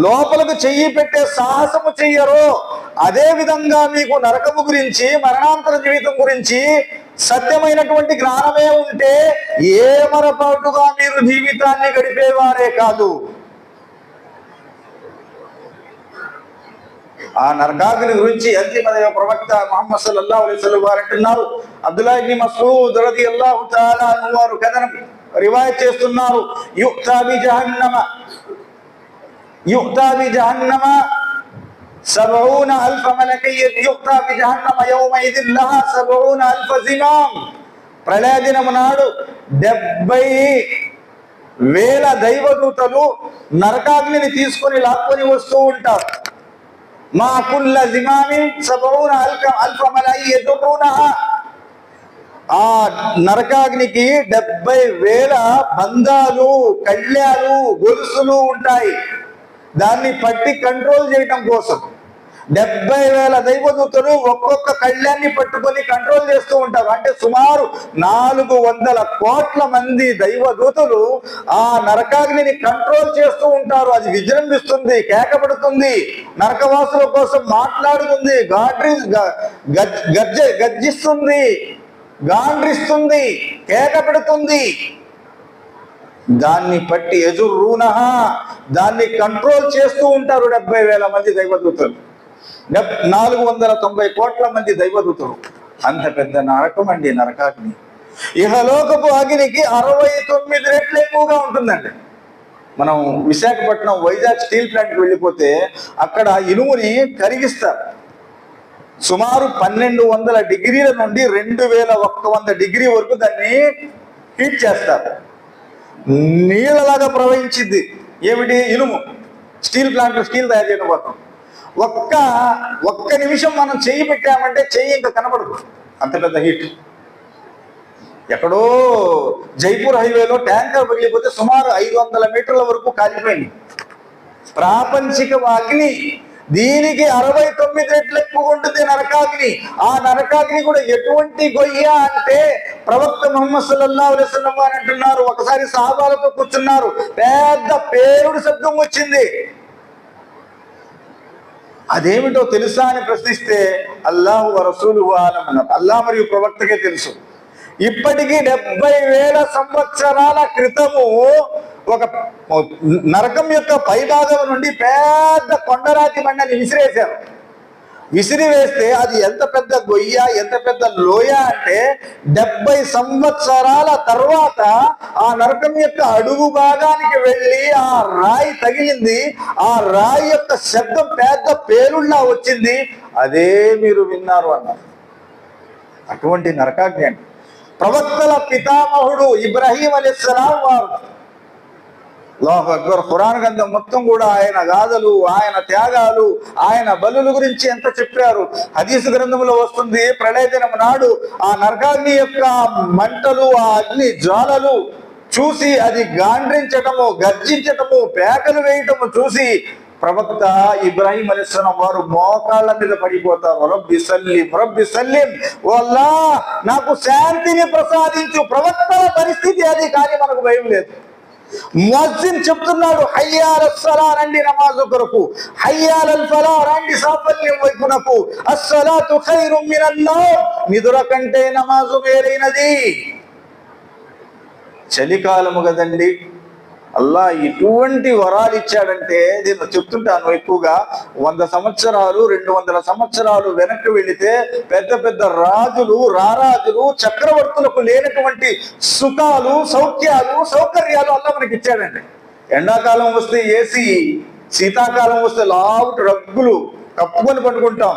లోపలకు చెయ్యి పెట్టే సాహసము చెయ్యరో, అదే విధంగా మీకు నరకము గురించి మరణాంతర జీవితం గురించి సత్యమైనటువంటి జ్ఞానమే ఉంటే ఏమరపాటుగా మీరు జీవితాన్ని గడిపేవారే కాదు. ఆ నరకాగ్ని గురించి అంతిమ ప్రవక్త ముహమ్మద్ సల్లల్లాహు అలైహి వసల్లం వారు అంటున్నారు, అబ్దుల్లా ఇబ్న్ మస్ఊద్ రలియల్లాహు తఆలా అన్హు వారు కథనం రివాయత్ చేస్తున్నారు, యుక్తా బి జహన్నమ 70,000 మలకయ్య యుక్తా బి జహన్నమ యౌమైదిన్ లహా 70,000 జిమామ్. ప్రళయ దినము నాడు 70,000 దైవదూతలు నరకాగ్నిని తీసుకొని లాక్కొని వస్తూ ఉంటారు. మా కుల్ల జిమామిన్ 70,000 మలకయ్య యదురునహా. ఆ నరకాగ్నికి 70,000 బంధాలు, కళ్యాలు, గొలుసులు ఉంటాయి. దాన్ని పట్టి కంట్రోల్ చేయటం కోసం 70,000 దైవదూతలు ఒక్కొక్క కళ్యాన్ని పట్టుకొని కంట్రోల్ చేస్తూ ఉంటారు. అంటే సుమారు 400 కోట్ల మంది దైవదూతలు ఆ నరకాగ్నిని కంట్రోల్ చేస్తూ ఉంటారు. అది విజృంభిస్తుంది, కేకపడుతుంది, నరకవాసుల కోసం మాట్లాడుతుంది, గర్జిస్తుంది, గాండ్రిస్తుంది, కేకపెడుతుంది. దాన్ని పట్టి యజుర్రూనహ, దాన్ని కంట్రోల్ చేస్తూ ఉంటారు 70,000 మంది దైవదూతలు, 490 కోట్ల మంది దైవదూతలు. అంత పెద్ద నరకం అండి నరకాగ్ని. ఇహలోకపు అగ్నికి 69 రెట్లు ఎక్కువగా ఉంటుందండి. మనం విశాఖపట్నం వైజాగ్ స్టీల్ ప్లాంట్కి వెళ్ళిపోతే అక్కడ ఇనుముని కరిగిస్తారు. సుమారు 1200 డిగ్రీల నుండి 2100 డిగ్రీ వరకు దాన్ని హీట్ చేస్తారు. నీళ్ళలాగా ప్రవహించింది. ఏమిటి? ఇనుము. స్టీల్ ప్లాంట్ స్టీల్ తయారు చేయడం కోసం ఒక్క నిమిషం మనం చెయ్యి పెట్టామంటే చెయ్యి ఇంకా కనపడదు, అంత పెద్ద హీట్. ఎక్కడో జైపూర్ హైవేలో ట్యాంకర్ పగిలిపోతే సుమారు 500 మీటర్ల వరకు కాలిపోయింది. ప్రాపంచిక అగ్ని. దీనికి 69 రెట్లు ఎక్కువ ఉంటుంది నరకాగ్ని. ఆ నరకాగ్ని కూడా ఎటువంటి గొయ్య అంటే ప్రవక్త ముహమ్మద్ సల్లల్లాహు అలైహి వసల్లం వారు అంటున్నారు, ఒకసారి సహాబాలతో కూర్చున్నారు, పెద్ద పేరుడు శబ్దం వచ్చింది. అదేమిటో తెలుసా అని ప్రశ్నిస్తే అల్లాహు వ రసూలుహు ఆలం అన్నారు. అల్లాహ్ మరియు ప్రవక్తకే తెలుసు. ఇప్పటికీ 70,000 సంవత్సరాల క్రితము ఒక నరకం యొక్క పైభాగం నుండి పెద్ద కొండరాతి బండని విసిరేశారు. విసిరివేస్తే అది ఎంత పెద్ద గొయ్య, ఎంత పెద్ద లోయ అంటే 70 సంవత్సరాల తర్వాత ఆ నరకం యొక్క అడుగు భాగానికి వెళ్ళి ఆ రాయి తగిలింది. ఆ రాయి యొక్క శబ్దం పెద్ద పేలుళ్లా వచ్చింది. అదే మీరు విన్నారు అన్నారు. అటువంటి నరకాగ్ని అండి. ప్రవక్తల పితామహుడు ఇబ్రాహీం అలైహిస్సలాం వారు, అల్లాహు అక్బర్, ఖురాన్ గ్రంథం మొత్తం కూడా ఆయన గాథలు, ఆయన త్యాగాలు, ఆయన బలుల గురించి ఎంత చెప్పారు. హదీసు గ్రంథంలో వస్తుంది, ప్రళయ దినం నాడు ఆ నరకాగ్ని యొక్క మంటలు, ఆ అగ్ని జ్వాలలు చూసి అది గాండ్రించటము, గర్జించటము, పేకలు వేయటము చూసి ప్రవక్త ఇబ్రాహీం అలైహిస్సలాం వారు మోకాళ్ళ మీద పడిపోతారు. రబ్బి సల్లిం, రబ్బి సల్లిం, ఓ అల్లాహ్ నాకు శాంతిని ప్రసాదించు. ప్రవక్తల పరిస్థితి అది, కానీ మనకు భయం లేదు. ముఅజ్జిన్ చెప్తున్నాడు, హయ్యాలస్ సలా, రండి నమాజు కొరకు, హయ్యాలల్ ఫలా, రండి సాఫల్యం వైపునకు, అస్సలాతు ఖైరుం మినన్ నౌమ్, నిద్ర కంటే నమాజు వేరైనది. చలికాలము కదండి, అల్లా ఇటువంటి వరాలు ఇచ్చాడంటే నేను చెప్తుంటాను ఎక్కువగా 100 సంవత్సరాలు 200 సంవత్సరాలు వెనక్కి వెళితే పెద్ద పెద్ద రాజులు రారాజులు చక్రవర్తులకు లేనటువంటి సుఖాలు సౌఖ్యాలు సౌకర్యాలు అల్లా మనకి ఇచ్చాడండి. ఎండాకాలం వస్తే ఏసీ, శీతాకాలం వస్తే లావుట్ రగ్గులు కప్పుకొని పట్టుకుంటాం.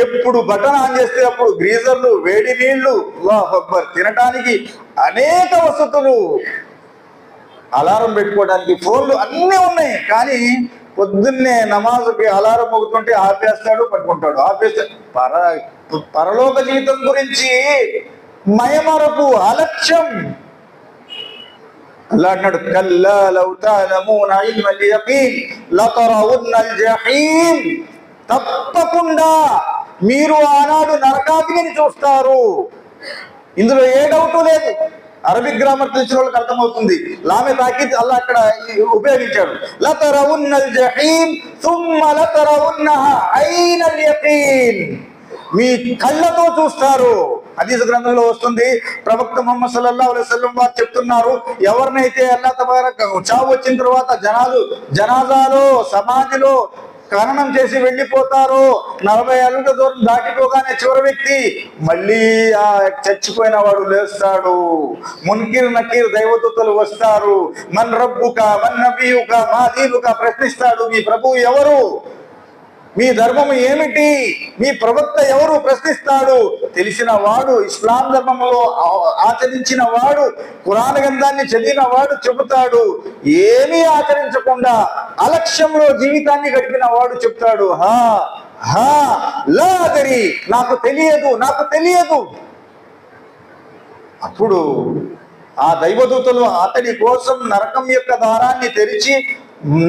ఎప్పుడు బటన్ ఆన్ చేస్తే అప్పుడు గ్రీజర్లు, వేడి నీళ్లు, అల్లాహ్ అక్బర్, తినటానికి అనేక వసతులు, అలారం పెట్టుకోవడానికి ఫోన్లు అన్నీ ఉన్నాయి. కానీ పొద్దున్నే నమాజుకి అలారం మోగుతుంటే ఆపేస్తాడు, పట్టుకుంటాడు, ఆపేస్తాడు. పరలోక జీవితం గురించి మయమరపు అలక్ష్యం. అల్లా అన్నాడు, కల్లా లౌ తఅలమూన ఇల్మల్ యకీన్ లతరవున్నల్ జహీమ్. తప్పకుండా మీరు ఆనాడు నరకాగ్నిని చూస్తారు. ఇందులో ఏ డౌట్ లేదు. అరబిక్ గ్రామర్ తెలిసిన వాళ్ళకి అర్థమవుతుంది. లామె తాకిద్ అల్లా అక్కడ ఉపయోగించాడు. లతరవున్నల్ జహీమ్ థుమ్మ లతరవున్నహా ఐనల్ యకీన్. మీ కళ్ళతో చూస్తారు. హదీస్ గ్రంథంలో వస్తుంది. ప్రవక్త ముహమ్మద్ సల్లల్లాహు అలైహి వసల్లం వారు చెప్తున్నారు, ఎవరినైతే అల్లాహ్ తబారక చావు వచ్చిన తర్వాత జనాజాలో సమాధిలో ఖననం చేసి వెళ్ళిపోతారో 40 అడుగుల దూరం దాటిపోగానే చివరి వ్యక్తి మళ్ళీ ఆ చచ్చిపోయిన వాడు లేస్తాడు. మున్కిర్ నకీర్ దైవదూతలు వస్తారు. మన్ రబ్బుక మన్ నబియుక మా దీనుక ప్రశ్నిస్తాడు. మీ ప్రభువు ఎవరు, మీ ధర్మము ఏమిటి, మీ ప్రవక్త ఎవరు ప్రశ్నిస్తాడు. తెలిసిన వాడు, ఇస్లాం ధర్మంలో ఆచరించిన వాడు, ఖురాన్ గ్రంథాన్ని చదివిన వాడు చెబుతాడు. ఏమీ ఆచరించకుండా అలక్ష్యంలో జీవితాన్ని గడిపిన వాడు చెప్తాడు, హా హా లా అదరి, నాకు తెలియదు, నాకు తెలియదు. అప్పుడు ఆ దైవదూతలు అతడి కోసం నరకం యొక్క ద్వారాన్ని తెరిచి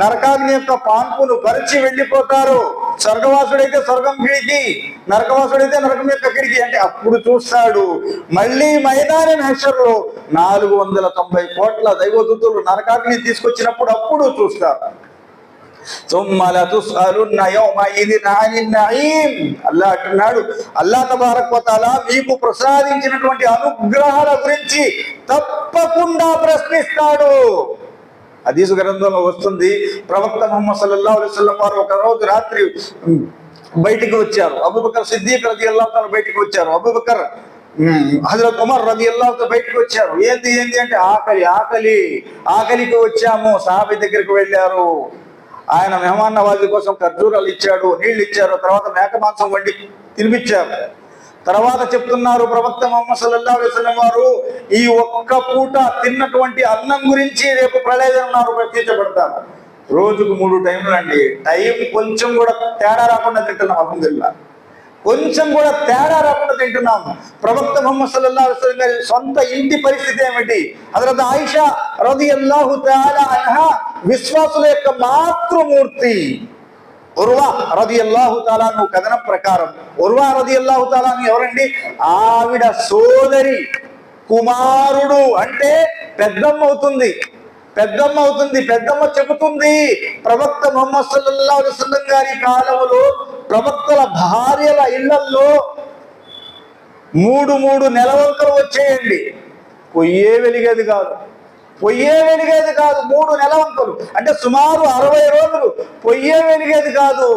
నరకాగ్ని యొక్క పాన్పును పరిచి వెళ్ళిపోతారు. స్వర్గవాసుడైతే స్వర్గం కిడికి, నరకవాసుడైతే నరకం యొక్క కిడికి. అంటే అప్పుడు చూస్తాడు మళ్ళీ మైదాన హషర్లో 490 కోట్ల దైవదూతలు నరకాగ్ని తీసుకొచ్చినప్పుడు అప్పుడు చూస్తారు. అల్లా అంటున్నాడు, అల్లా తబారక్ వ తఆలా మీకు ప్రసాదించినటువంటి అనుగ్రహాల గురించి తప్పకుండా ప్రశ్నిస్తాడు. హదీసు గ్రంథంలో వస్తుంది, ప్రవక్త ముహమ్మద్ సల్లల్లాహు అలైహి వసల్లం వారు ఒక రోజు రాత్రి బయటికి వచ్చారు. అబూబకర్ సిద్దీక్ రలియల్లాహు తఆలా బయటికి వచ్చారు. అబూబకర్ హజరత్ ఉమర్ రలియల్లాహు తఆలా బయటికి వచ్చారు. ఏంటి అంటే ఆకలికి వచ్చాము. సహాబీ దగ్గరికి వెళ్ళారు. ఆయన మెహమాన్ నవాజీ కోసం ఖర్జూరాలు ఇచ్చాడు, నీళ్లు ఇచ్చారు, తర్వాత మేక మాంసం వండి తినిపించారు. తర్వాత చెప్తున్నారు ప్రవక్త ముహమ్మద్ సల్లల్లాహు అలైహి వసల్లం వారు, ఈ ఒక్క పూట తిన్నటువంటి అన్నం గురించి రేపు ప్రళయదినం ప్రత్యేకపడతారు. రోజుకు 3 టైంలు అండి. టైం కొంచెం కూడా తేడా రాకుండా తింటున్నాం. అల్హమ్దులిల్లాహ్, కొంచెం కూడా తేడా రాకుండా తింటున్నాం. ప్రవక్త ముహమ్మద్ సల్లల్లాహు అలైహి వసల్లం గారి సొంత ఇంటి పరిస్థితి ఏమిటి? హజరత్ ఆయిషా రదియల్లాహు తఆలా అన్హా విశ్వాసుల యొక్క మాతృమూర్తి. ఉర్వా రదియల్లాహు తఆలా కథనం ప్రకారం ఉర్వా రదియల్లాహు తఆలా ఎవరండి? ఆవిడ సోదరి కుమారుడు, అంటే పెద్దమ్మ అవుతుంది. పెద్దమ్మ చెబుతుంది, ప్రవక్త ముహమ్మద్ సల్లల్లాహు అలైహి వసల్లం గారి కాలంలో ప్రవక్తల భార్యల ఇళ్లల్లో 3 నెలవంకలు వచ్చేయండి. పొయ్యే వెలిగేది కాదు. 3 నెలవంకలు అంటే సుమారు 60 రోజులు పొయ్యే వెలిగేది కాదు.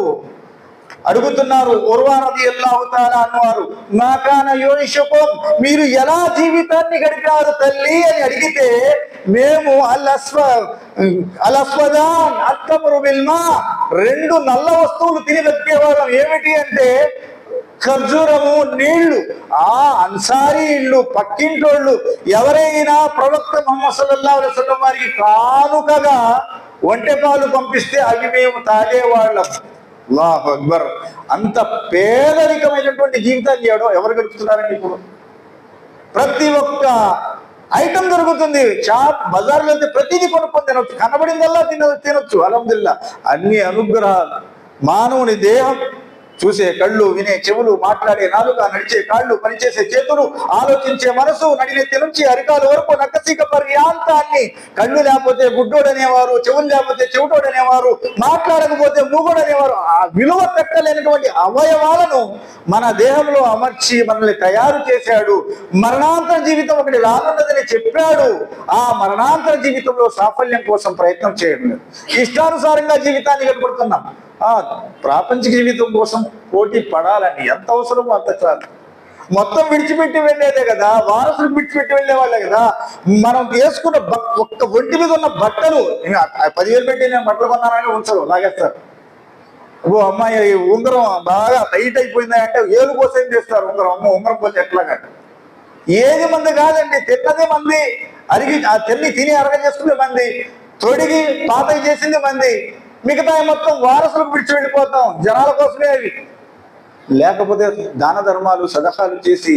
అడుగుతున్నారు ఉర్వా రదియల్లాహు తఆలా అన్నవారు, మా కాన యూషుకుం, మీరు ఎలా జీవితాన్ని గడిపారు తల్లి అని అడిగితే, మేము అల్-అస్వదాన్ అత్తమరు బిల్మా, 2 నల్ల వస్తువులు తిని బతికేవాళ్ళం. ఏమిటి అంటే ఖర్జూరము, నీళ్లు. ఆ అన్సారీ ఇళ్ళు, పక్కింటోళ్ళు ఎవరైనా ప్రవక్త ముహమ్మద్ సల్లల్లాహు అలైహి వసల్లం వారికి కానుకగా ఒంటెపాలు పంపిస్తే అవి మేము తాగేవాళ్ళం. అల్లాహు అక్బర్. అంత పేదరికమైనటువంటి జీవితాన్ని ఎవరు గడుపుతున్నారండి? ఇప్పుడు ప్రతి ఒక్క ఐటమ్ దొరుకుతుంది. చాప్ బజార్లో అయితే ప్రతిదీ కొనుక్కొని తినొచ్చు, కనబడిందల్లా తినొచ్చు. అల్హమ్దులిల్లాహ్, అన్ని అనుగ్రహాలు. మానవుని దేహం చూసే కళ్ళు, వినే చెవులు, మాట్లాడే నాలుక, నడిచే కాళ్ళు, పనిచేసే చేతులు, ఆలోచించే మనసు, నడినెత్తి నుంచి అరికాలు వరకు నక్కసిక పర్యాంతాన్ని, కళ్ళు లేకపోతే గుడ్డోడనేవారు, చెవులు లేకపోతే చెవిటోడనేవారు, మాట్లాడకపోతే మూగోడనేవారు. ఆ విలువ పెట్టలేనటువంటి అవయవాలను మన దేహంలో అమర్చి మనల్ని తయారు చేశాడు. మరణాంతర జీవితం ఒకటి రానున్నదని చెప్పాడు. ఆ మరణాంతర జీవితంలో సాఫల్యం కోసం ప్రయత్నం చేయడం లేదు, ఇష్టానుసారంగా జీవితాన్ని గడుపుతున్నాం. ప్రాపంచిక జీవితం కోసం పోటీ పడాలని ఎంత అవసరమో అంత చాలు. మొత్తం విడిచిపెట్టి వెళ్ళేదే కదా, వారసులు విడిచిపెట్టి వెళ్ళే వాళ్ళే కదా. మనం వేసుకున్న ఒక్క ఒంటి మీద ఉన్న బట్టలు 10,000 పెట్టి నేను బట్టలు కొన్నానని ఉంచరు, లాగేస్తారు. ఓ అమ్మాయి ఉంగరం బాగా టైట్ అయిపోయిందా అంటే ఏలు కోసం చేస్తారు ఉంగరం. ఉంగరం కోసం ఎట్లాగా ఏది మంది కాదండి, తిన్నది మంది, ఆ తిని అరగ చేసుకునే మంది, తొడిగి పాత చేసింది మంది, మిగతా మొత్తం వారసులకు విడిచి వెళ్ళిపోతాం. జనాల కోసమే అవి. లేకపోతే దాన ధర్మాలు సదహాలు చేసి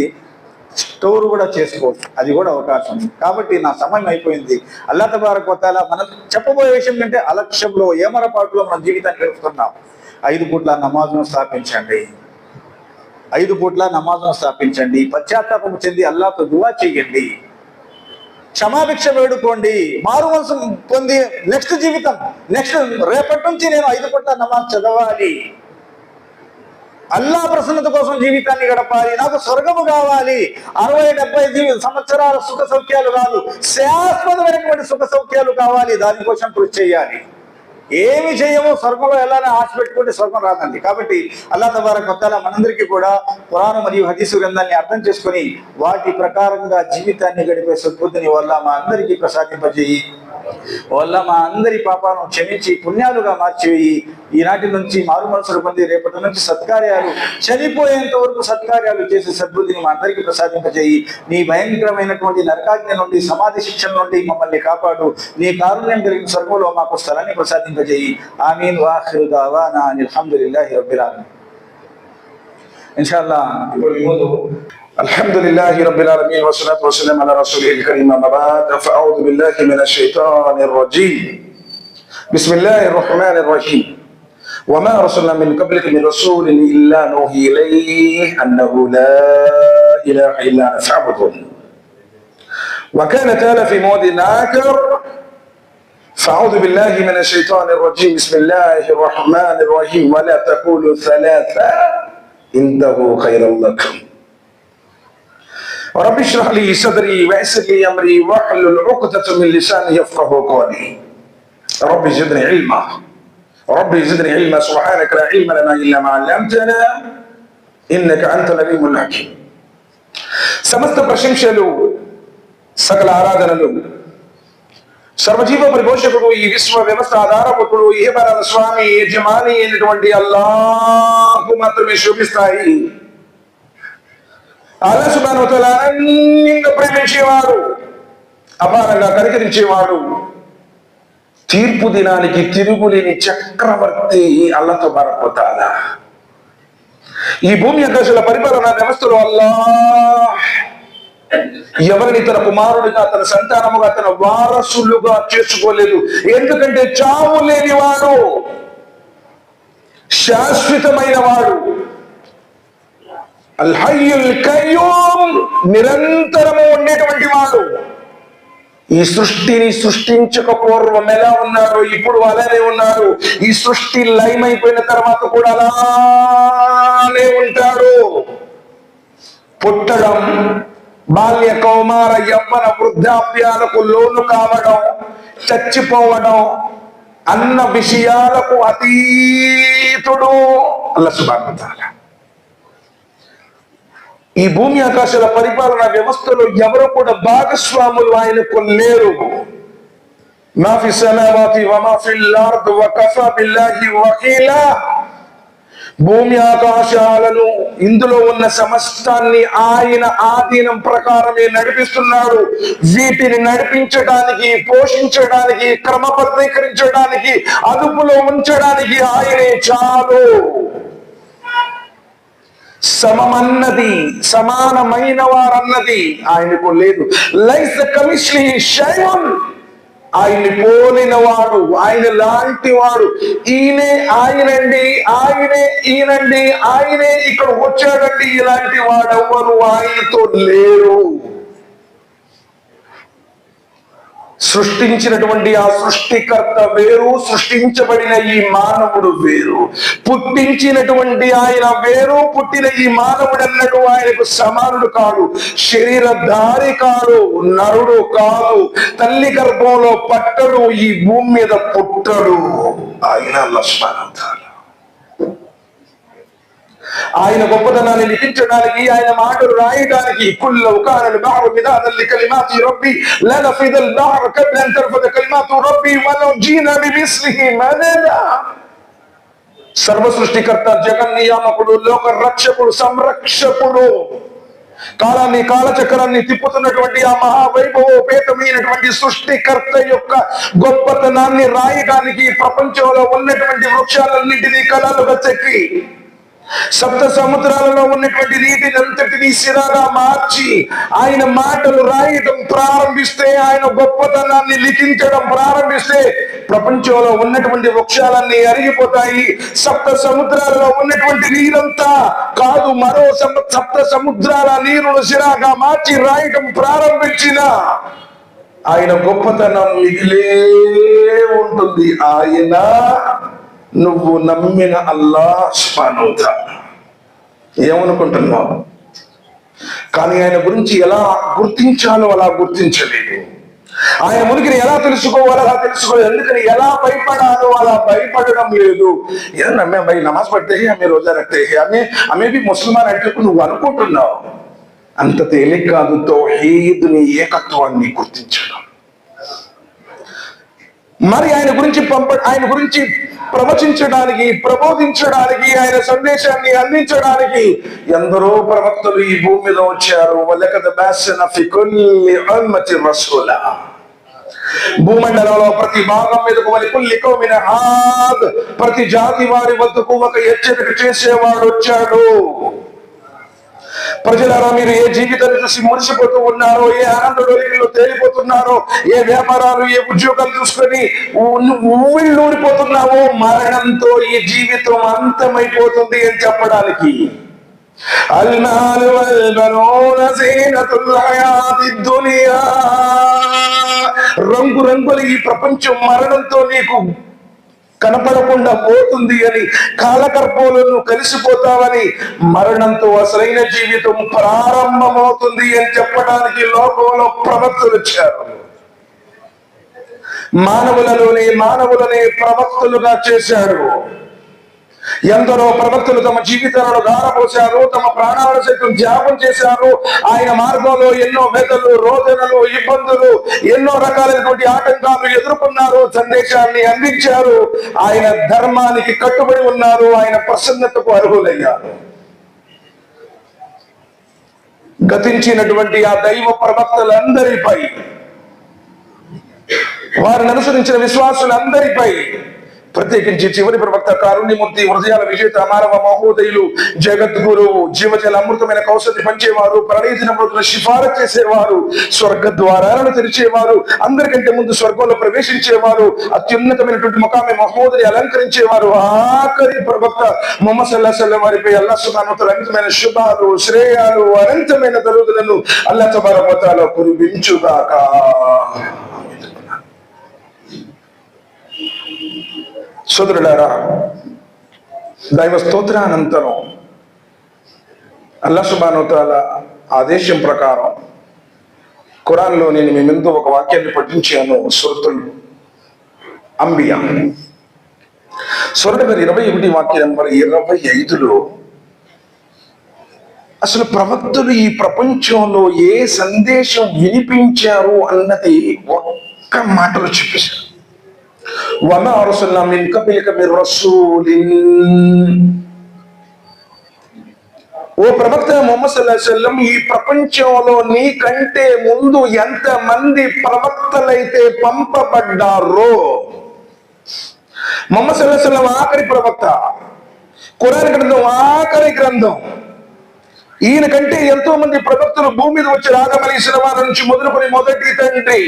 స్టోర్ కూడా చేసుకోవచ్చు, అది కూడా అవకాశం. కాబట్టి నా సమయం అయిపోయింది. అల్లాహ్ తబారక వ తఆలా మనం చెప్పబోయే విషయం కంటే అలక్ష్యంలో, ఏమరపాటులో మన జీవితాన్ని గడుపుతున్నాం. 5 పూట్ల నమాజును స్థాపించండి. 5 పూట్ల నమాజును స్థాపించండి. పశ్చాత్తాపం చెంది అల్లాహ్తో దువా చేయండి, క్షమాభిక్ష వేడుకోండి, మారు మనసు పొంది నెక్స్ట్ జీవితం, రేపటి నుంచి నేను 5 పూట్ల నమాజ్ చదవాలి, అల్లాహ్ ప్రసన్నత కోసం జీవితాన్ని గడపాలి, నాకు స్వర్గము కావాలి, 60-70 సంవత్సరాల సుఖ సౌఖ్యాలు కాదు, శాశ్వతమైనటువంటి సుఖ సౌఖ్యాలు కావాలి. దానికోసం కృషి చేయాలి. ఏమి చేయమో స్వర్గంలో వెళ్ళాలని ఆశ పెట్టుకుంటే స్వర్గం రాదండి. కాబట్టి అల్లాహ్ తబారక వ తఆలా మనందరికీ కూడా ఖురాన్ మరియు హదీసు గ్రంథాన్ని అర్థం చేసుకుని వాటి ప్రకారంగా జీవితాన్ని గడిపే సద్బుద్ధిని వల్ల మా అందరికీ ప్రసాదింపజేయి. వల్ల మా అందరి పాపాలను క్షమించి పుణ్యాలుగా మార్చివేయి. ఈనాటి నుంచి మారు మనసులు పొంది రేపటి నుంచి సత్కార్యాలు, చనిపోయేంత వరకు సత్కార్యాలు చేసే సద్బుద్ధిని మా అందరికీ ప్రసాదింపజేయి. నీ భయంకరమైనటువంటి నరకాజ్ఞ నుండి, సమాధి శిక్షణ నుండి మమ్మల్ని కాపాడు. నీ కారుణ్యం కలిగిన స్వర్గంలో మాకు స్థలాన్ని ప్రసాదింపజేయి. ఆమీన్. వాఖిరు దావానా అల్హమ్దులిల్లాహి రబ్బిల్ ఆలమీన్. ఇన్షాల్లాహ్ ఇప్పుడు ముందు الحمد لله رب العالمين والصلاة والسلام على رسوله الكريم. أما بعد فأعوذ بالله من الشيطان الرجيم. بسم الله الرحمن الرحيم. وما أرسلنا من قبلك من رسول إلا نوحي إليه أنه لا إله إلا أنا فاعبدون. وكان تعالى في موضع آخر فأعوذ بالله من الشيطان الرجيم. بسم الله الرحمن الرحيم. ولا تقولوا ثلاثة انتهوا خيرا لكم. رب اشرح لي صدري ويسر لي امري واحلل عقدة من لساني يفقهوا قولي. رب زدني علما. رب زدني علما. سبحانك لا علم لنا الا ما علمتنا انك انت العليم الحكيم. సమస్త ప్రశంసలు, సకల ఆరాధనలు సర్వజీవ పరిపోషకుడు, ఈ విశ్వ వ్యవస్థ ఆధారభూతుడు, ఇహపరాల స్వామి, యజమాని అయినటువంటి అల్లాహ్కు మాత్రమే శోభిస్తాయి. అల్లాహ్ సుబ్హానహు వ తఆలా అన్నింటిని ప్రేమించేవాడు, అపారంగా కనికరించేవాడు, తీర్పు దినానికి తిరుగులేని చక్రవర్తి అల్లాహ్ తబారక వ తఆలా. ఈ భూమి ఆకాశాల పరిపాలన వ్యవస్థలో అల్లాహ్ ఎవరిని తన కుమారుడిగా, తన సంతానముగా, తన వారసులుగా చేసుకోలేదు. ఎందుకంటే చావు లేనివాడు, శాశ్వతమైన వాడు, అల్ హయ్యుల్ కయ్యూమ్, నిరంతరము ఉండేటువంటి వాడు. ఈ సృష్టిని సృష్టించక పూర్వం ఎలా ఉన్నాడో ఇప్పుడు అలానే ఉన్నాడు. ఈ సృష్టి లయమైపోయిన తర్వాత కూడా అలానే ఉంటాడు. పుట్టడం, బాల్య, కౌమార, యవ్వన, వృద్ధాప్యాలకు లోను కావడం, చచ్చిపోవడం అన్న విషయాలకు అతీతుడు అల్లాహ్ సుబ్హానహు వ తఆలా. ఈ భూమి ఆకాశాల పరిపాలన వ్యవస్థలో ఎవరు కూడా భాగస్వాములు ఆయనకు లేరు. మా ఫి సమావాతి వ మా ఫిల్ అర్ద్ వ కఫా బిల్లాహి వకీలా. భూమి ఆకాశాలను, ఇందులో ఉన్న సమస్తాన్ని ఆయన ఆధీనం ప్రకారమే నడిపిస్తున్నాడు. వీటిని నడిపించడానికి, పోషించడానికి, క్రమబద్ధీకరించడానికి, అదుపులో ఉంచడానికి ఆయనే చాలు. సమమన్నది, సమానమైన వారన్నది ఆయనకు లేదు. లైస కమిస్లిహి షైఉన్. ఆయన్ని పోలిన వాడు, ఆయన లాంటి వాడు, ఆయనండి, ఈయనండి, ఆయనే ఇక్కడ వచ్చాడండి, ఇలాంటి వాడెవ్వరు ఆయనతో లేరు. సృష్టించినటువంటి ఆ సృష్టికర్త వేరు, సృష్టించబడిన ఈ మానవుడు వేరు. పుట్టించినటువంటి ఆయన వేరు, పుట్టిన ఈ మానవుడు అన్నట్టు ఆయనకు సమానుడు కాడు, శరీరధారి కాడు, నరుడు కాదు, తల్లి గర్భంలో పట్టడు, ఈ భూమి మీద పుట్టడు. ఆయన లక్ష్మణ ఆయన గొప్పతనాన్ని లిఖించడానికి, ఆయన మాటలు రాయడానికి కుల్లౌ కానల్ బహరు మిదాదన్ లికలిమాతి రబ్బి లనఫిదల్ బహరు కబ్ల అన్ తన్ఫద కలిమాతు రబ్బి వలౌ జీనా బిమిస్లిహి మదదా. సర్వ సృష్టికర్త, జగన్ నియామకుడు, లోక రక్షకుడు, సంరక్షకుడు, కాలాన్ని కాలచక్రాన్ని తిప్పుతున్నటువంటి ఆ మహావైభవోపేతమైనటువంటి సృష్టికర్త యొక్క గొప్పతనాన్ని రాయడానికి ప్రపంచంలో ఉన్నటువంటి వృక్షాలన్నింటినీ కళలుగా చెక్కి సప్త సముద్రాలలో ఉన్నటువంటి నీటిని అంతటినీ సిరాగా మార్చి ఆయన మాటలు రాయడం ప్రారంభిస్తే, ఆయన గొప్పతనాన్ని లిఖించడం ప్రారంభిస్తే ప్రపంచంలో ఉన్నటువంటి వృక్షాలన్నీ అరిగిపోతాయి. సప్త సముద్రాలలో ఉన్నటువంటి నీరంతా కాదు, మరో సప్త సముద్రాల నీరును సిరాగా మార్చి రాయడం ప్రారంభించిన ఆయన గొప్పతనం మిగిలే ఉంటుంది. ఆయన నువ్వు నమ్మిన అల్లాహ్ సుబ్హానహు వ తఆలా. ఏమనుకుంటున్నావు? కానీ ఆయన గురించి ఎలా గుర్తించాలో అలా గుర్తించలేదు. ఆయన మునికిని ఎలా తెలుసుకోవాలో అలా తెలుసుకోలేదు. ఎందుకని ఎలా భయపడాలో అలా భయపడడం లేదు. ఏదన్నా భయ్ నమాజ్ పడితే ఆమె రోజా రఖతే ఆమె బి ముస్లిమాన్ అంటే నువ్వు అనుకుంటున్నావు. అంత తేలిక కాదు తౌహీద్ని, ఏకత్వాన్ని గుర్తించడం. మరి ఆయన గురించి ప్రవచించడానికి, ప్రబోధించడానికి, ఆయన సందేశాన్ని అందించడానికి ఎందరో ప్రవక్తలు ఈ భూమి మీద వచ్చారు. వలకద్ బఅస్నా ఫీ కుల్లి ఉమ్మతి రసూలా. భూమండలంలో ప్రతి భాగం మీదకు వలికుల్లి కౌమిన హాద్, ప్రతి జాతి వారి వద్దకు ఒక హెచ్చరిక చేసేవాడు వచ్చాడు. ప్రజలారా, మీరు ఏ జీవితాన్ని చూసి మురిసిపోతూ ఉన్నారో, ఏ ఆనందంలో తేలిపోతున్నారో, ఏ వ్యాపారాలు, ఏ ఉద్యోగాలు చూసుకొని ఊరిపోతున్నావో, మరణంతో ఈ జీవితం అంతమైపోతుంది అని చెప్పడానికి. అల్మాలు వల్ బనూన జీనతుల్ హయాతిద్ దునియా. రంగు రంగుల ఈ ప్రపంచం మరణంతో నీకు కనపడకుండా పోతుంది అని, కాలకర్పూలను కలిసిపోతావని, మరణంతో అసలైన జీవితం ప్రారంభమవుతుంది అని చెప్పడానికి లోకంలో ప్రవక్తలు వచ్చారు. మానవులనే ప్రవక్తలుగా చేశాడు. ఎందరో ప్రవక్తలు తమ జీవితాలను ధారపోశారు, తమ ప్రాణాలను సైతం త్యాగం చేశారు. ఆయన మార్గంలో ఎన్నో వేదనలు, రోదనలు, ఇబ్బందులు, ఎన్నో రకాలైనటువంటి ఆటంకాలు ఎదుర్కొన్నారు. సందేశాన్ని అందించారు. ఆయన ధర్మానికి కట్టుబడి ఉన్నారు. ఆయన ప్రసన్నతకు అర్హులయ్యారు. గతించినటువంటి ఆ దైవ ప్రవక్తలందరిపై, వారిని అనుసరించిన విశ్వాసులందరిపై, ప్రత్యేకించి చివరి ప్రవక్త కారుణ్యమూర్తి, హృదయాల విజేత, మానవ మహోదయులు, జగద్గురువు, జీవజల అమృతమైన కౌశల్ని పంచేవారు, ప్రణీతిన సిఫారసు చేసేవారు, స్వర్గ ద్వారాలను తెరిచేవారు, అందరికంటే ముందు స్వర్గంలో ప్రవేశించేవారు, అత్యున్నతమైనటువంటి ముఖామె మహోదయ అలంకరించేవారు, ఆఖరి ప్రవక్త ముహమ్మద్ సల్లల్లాహు అలైహి వసల్లం వారిపై అల్లాహ్ సుబ్హానహు వ తఆలా అనంతమైన శుభాలు, శ్రేయాలు, అనంతమైన దరుదులను అల్లాహ్ తబారక వ తఆలా కురిపించుగాక. సోదరులారా, దైవ స్తోత్రానంతరం అల్లాహ్ సుబ్హానహు వ తఆలా ఆదేశం ప్రకారం ఖురాన్లో నేను మీ ముందు ఒక వాక్యాన్ని పఠించాను. సూరతుల్ అంబియా సూర నెంబర్ 21 వాక్యం నెంబర్ 25లో అసలు ప్రవక్తలు ఈ ప్రపంచంలో ఏ సందేశం వినిపించారు అన్నది ఒక్క మాటలో చెప్పేశారు. వమా అర్సల్నా మిన్ కబ్లిక మిర్ రసూలిన్. ఓ ప్రవక్త ముహమ్మద్ సల్లల్లాహు అలైహి వసల్లం, ఈ ప్రపంచంలో నీకంటే ముందు ఎంత మంది ప్రవక్తలైతే పంపబడ్డారో, ముహమ్మద్ సల్లల్లాహు అలైహి వసల్లం ఆఖరి ప్రవక్త, ఖురాన్ గ్రంథం ఆఖరి గ్రంథం. ఈయన కంటే ఎంతో మంది ప్రవక్తలు భూమి మీద వచ్చి ఆదం అలైహిస్సలాం నుంచి మొదలుకొని మొదటి తండ్రి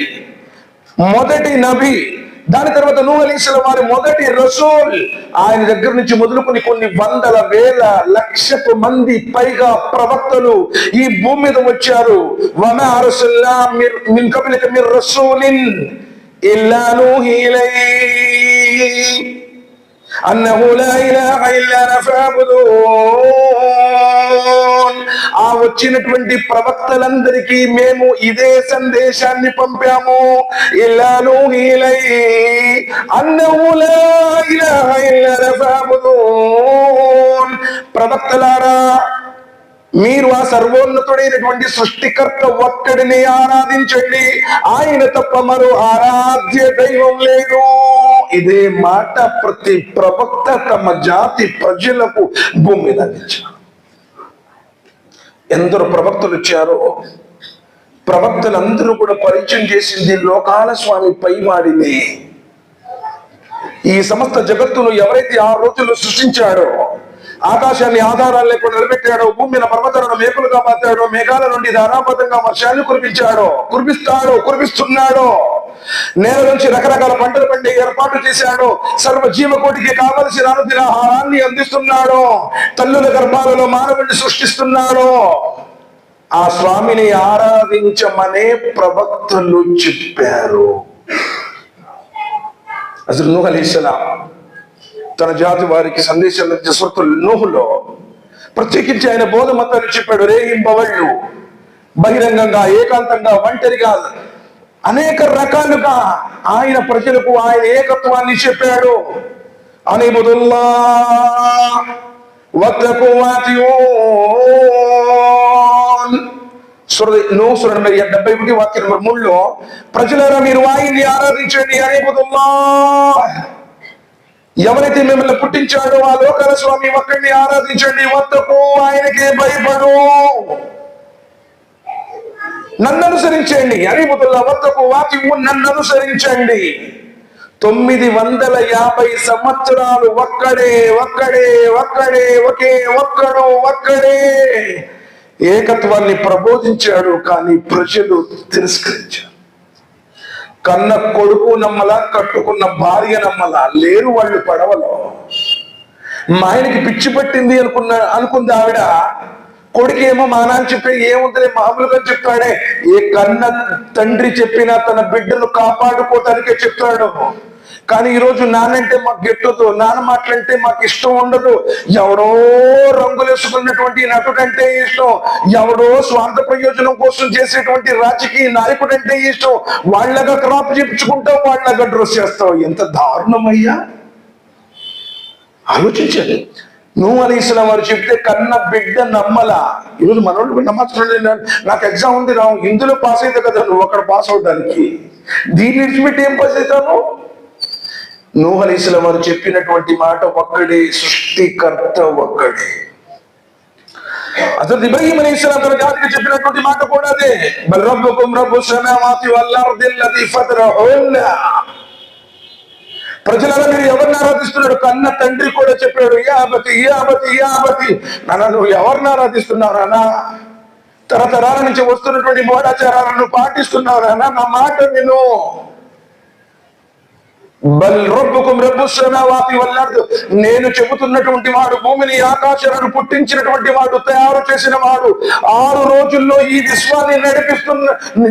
మొదటి నబి, దాని తర్వాత నూహ్ అలైహిస్సలాం వారి మొదటి రసూల్. ఆయన దగ్గర నుంచి మొదలుకొని కొన్ని వందల వేల లక్షపు మంది పైగా ప్రవక్తలు ఈ భూమి మీద వచ్చారు. వమా అర్సల్నా మిన్ కబ్లిక మిర్ రసూలిన్ ఇల్లా నూహీ ఇలైహి అన్నహు లా ఇలాహ ఇల్లా అనా ఫఅబ్దున్. ఆ వచ్చినటువంటి ప్రవక్తలందరికీ మేము ఇదే సందేశాన్ని పంపాము. ఇల్లా నూహీ ఇలైహి అన్నహు లా ఇలాహ ఇల్లా అనా ఫఅబ్దున్. ప్రవక్తలారా, మీరు ఆ సర్వోన్నతుడైనటువంటి సృష్టికర్త ఒక్కడిని ఆరాధించండి, ఆయన తప్ప మరో ఆరాధ్య దైవం లేదు. ఇదే మాట ప్రతి ప్రవక్త తమ జాతి ప్రజలకు భూమి మీద అందించారు. ఎందరో ప్రవక్తలు వచ్చారో, ప్రవక్తలందరూ కూడా పరిచయం చేసింది లోకాల స్వామి పైవాడిని. ఈ సమస్త జగత్తును ఎవరైతే ఆ రోజుల్లో సృష్టించాడో, ఆకాశాన్ని ఆధారాలు లేకుండా నిలబెట్టాడో, భూమి మీద పర్వతాలను మేకులుగా మార్చాడో, మేఘాల నుండి ధారాబద్ధంగా వర్షాన్ని కురిపిస్తున్నాడో, నేల నుంచి రకరకాల పంటలు పండి ఏర్పాటు చేశాడో, సర్వ జీవకోటికి కావలసిన అనుదిన ఆహారాన్ని అందిస్తున్నాడో, తల్లుల గర్భాలలో మానవుడిని సృష్టిస్తున్నాడో, ఆ స్వామిని ఆరాధించమనే ప్రవక్తలు చెప్పారు. అసలు నూహ్ అలైహిస్సలాం తన జాతి వారికి సందేశం సూరతుల్ నూహ్లో ప్రత్యేకించి ఆయన బోధ మతాన్ని చెప్పాడు. రేయింబవళ్ళు బహిరంగంగా, ఏకాంతంగా, ఒంటరిగా, అనేక రకాలుగా ఆయన ప్రజలకు ఆయన ఏకత్వాన్ని చెప్పాడు. అనిబుదుల్లాహ్ వత్తఖూ వాతిఊన్. నూహ్ సూర 71 వాక్యం నెంబర్ 3లో, ప్రజలారా మీరు ఆయన్ని ఆరాధించండి. అనిబుదుల్లాహ్, ఎవరైతే మిమ్మల్ని పుట్టించాడో ఆ లోకాల స్వామి ఒక్కడిని ఆరాధించండి. వత్తఖూ, ఆయనకే భయపడు, నన్ను అనుసరించండి. అనిబుదుల్లాహ్ వత్తఖూ వాతిఊన్, నన్ను అనుసరించండి. 950 సంవత్సరాలు ఒక్కడే ఒక్కడే ఏకత్వాన్ని ప్రబోధించాడు. కానీ ప్రజలు తిరస్కరించారు. కన్న కొడుకు నమ్మలా, కట్టుకున్న భార్య నమ్మలా, లేరు వాళ్ళు పడవలో. మా ఆయనకి పిచ్చి పట్టింది అనుకుంది ఆవిడ. కొడుకేమో మా నాన్న చెప్పే ఏముందని మామూలుగా చెప్తాడే. ఏ కన్న తండ్రి చెప్పినా తన బిడ్డను కాపాడుకోవటానికే చెప్తాడు. కానీ ఈరోజు నాన్నంటే మాకు గెట్టదు, నాన్న మాటలంటే మాకు ఇష్టం ఉండదు. ఎవడో రంగులేసుకున్నటువంటి నటుడు అంటే ఇష్టం, ఎవడో స్వార్థ ప్రయోజనం కోసం చేసేటువంటి రాజకీయ నాయకుడు అంటే ఇష్టం. వాళ్ళగా క్రాప్ చేపించుకుంటాం, వాళ్ళగా డ్రెస్ చేస్తాం. ఎంత దారుణమయ్యా, ఆలోచించండి. నూహ్ అలైహిస్సలాం వారు చెప్తే కన్న బిడ్డ నమ్మలా. ఈరోజు మనోళ్ళు నమ్మచ్చు. నాకు ఎగ్జామ్ ఉంది, ఇందులో పాస్ అయితే కదా నువ్వు అక్కడ పాస్ అవడానికి, దీన్ని విడిచిపెట్టి ఏం పాస్ అవుతాను? నూహ్ అలైహిస్సలాం వారు చెప్పినటువంటి మాట ఒక్కడే, సృష్టికర్త ఒక్కడే. అసలు ఇబ్రాహీం అలైహిస్సలాం తన జాతికి చెప్పినటువంటి మాట కూడా అదే. బల్ రబ్బుకుం రబ్బుస్ సమావాతి వల్ అర్ది allati ఫతరహున్న. ప్రజలలో మీరు ఎవరిని ఆరాధిస్తున్నాడు? కన్న తండ్రి కూడా చెప్పాడు, యాబతి, నాన్న నువ్వు ఎవరిని ఆరాధిస్తున్నావు నాన్న? తరతరాల నుంచి వస్తున్నటువంటి మూఢాచారాలను పాటిస్తున్నావు నాన్న, నా మాట విను. బల్ రబ్బుకుం రబ్బుస్ సమావాతి వల్ అర్ద్, నేను చెబుతున్నటువంటి వాడు, భూమిని ఆకాశాలను పుట్టించినటువంటి వాడు, తయారు చేసిన వాడు, 6 రోజుల్లో ఈ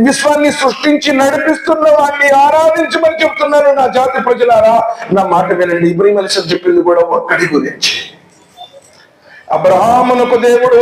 విశ్వాన్ని సృష్టించి నడిపిస్తున్న వాడిని ఆరాధించమని చెప్తున్నాను. నా జాతి ప్రజలారా, నా మాట వినండి. ఇబ్రాహీం అలైహిస్సలాం చెప్పింది కూడా ఒక్కడి గురించి. అబ్రహామునకు దేవుడు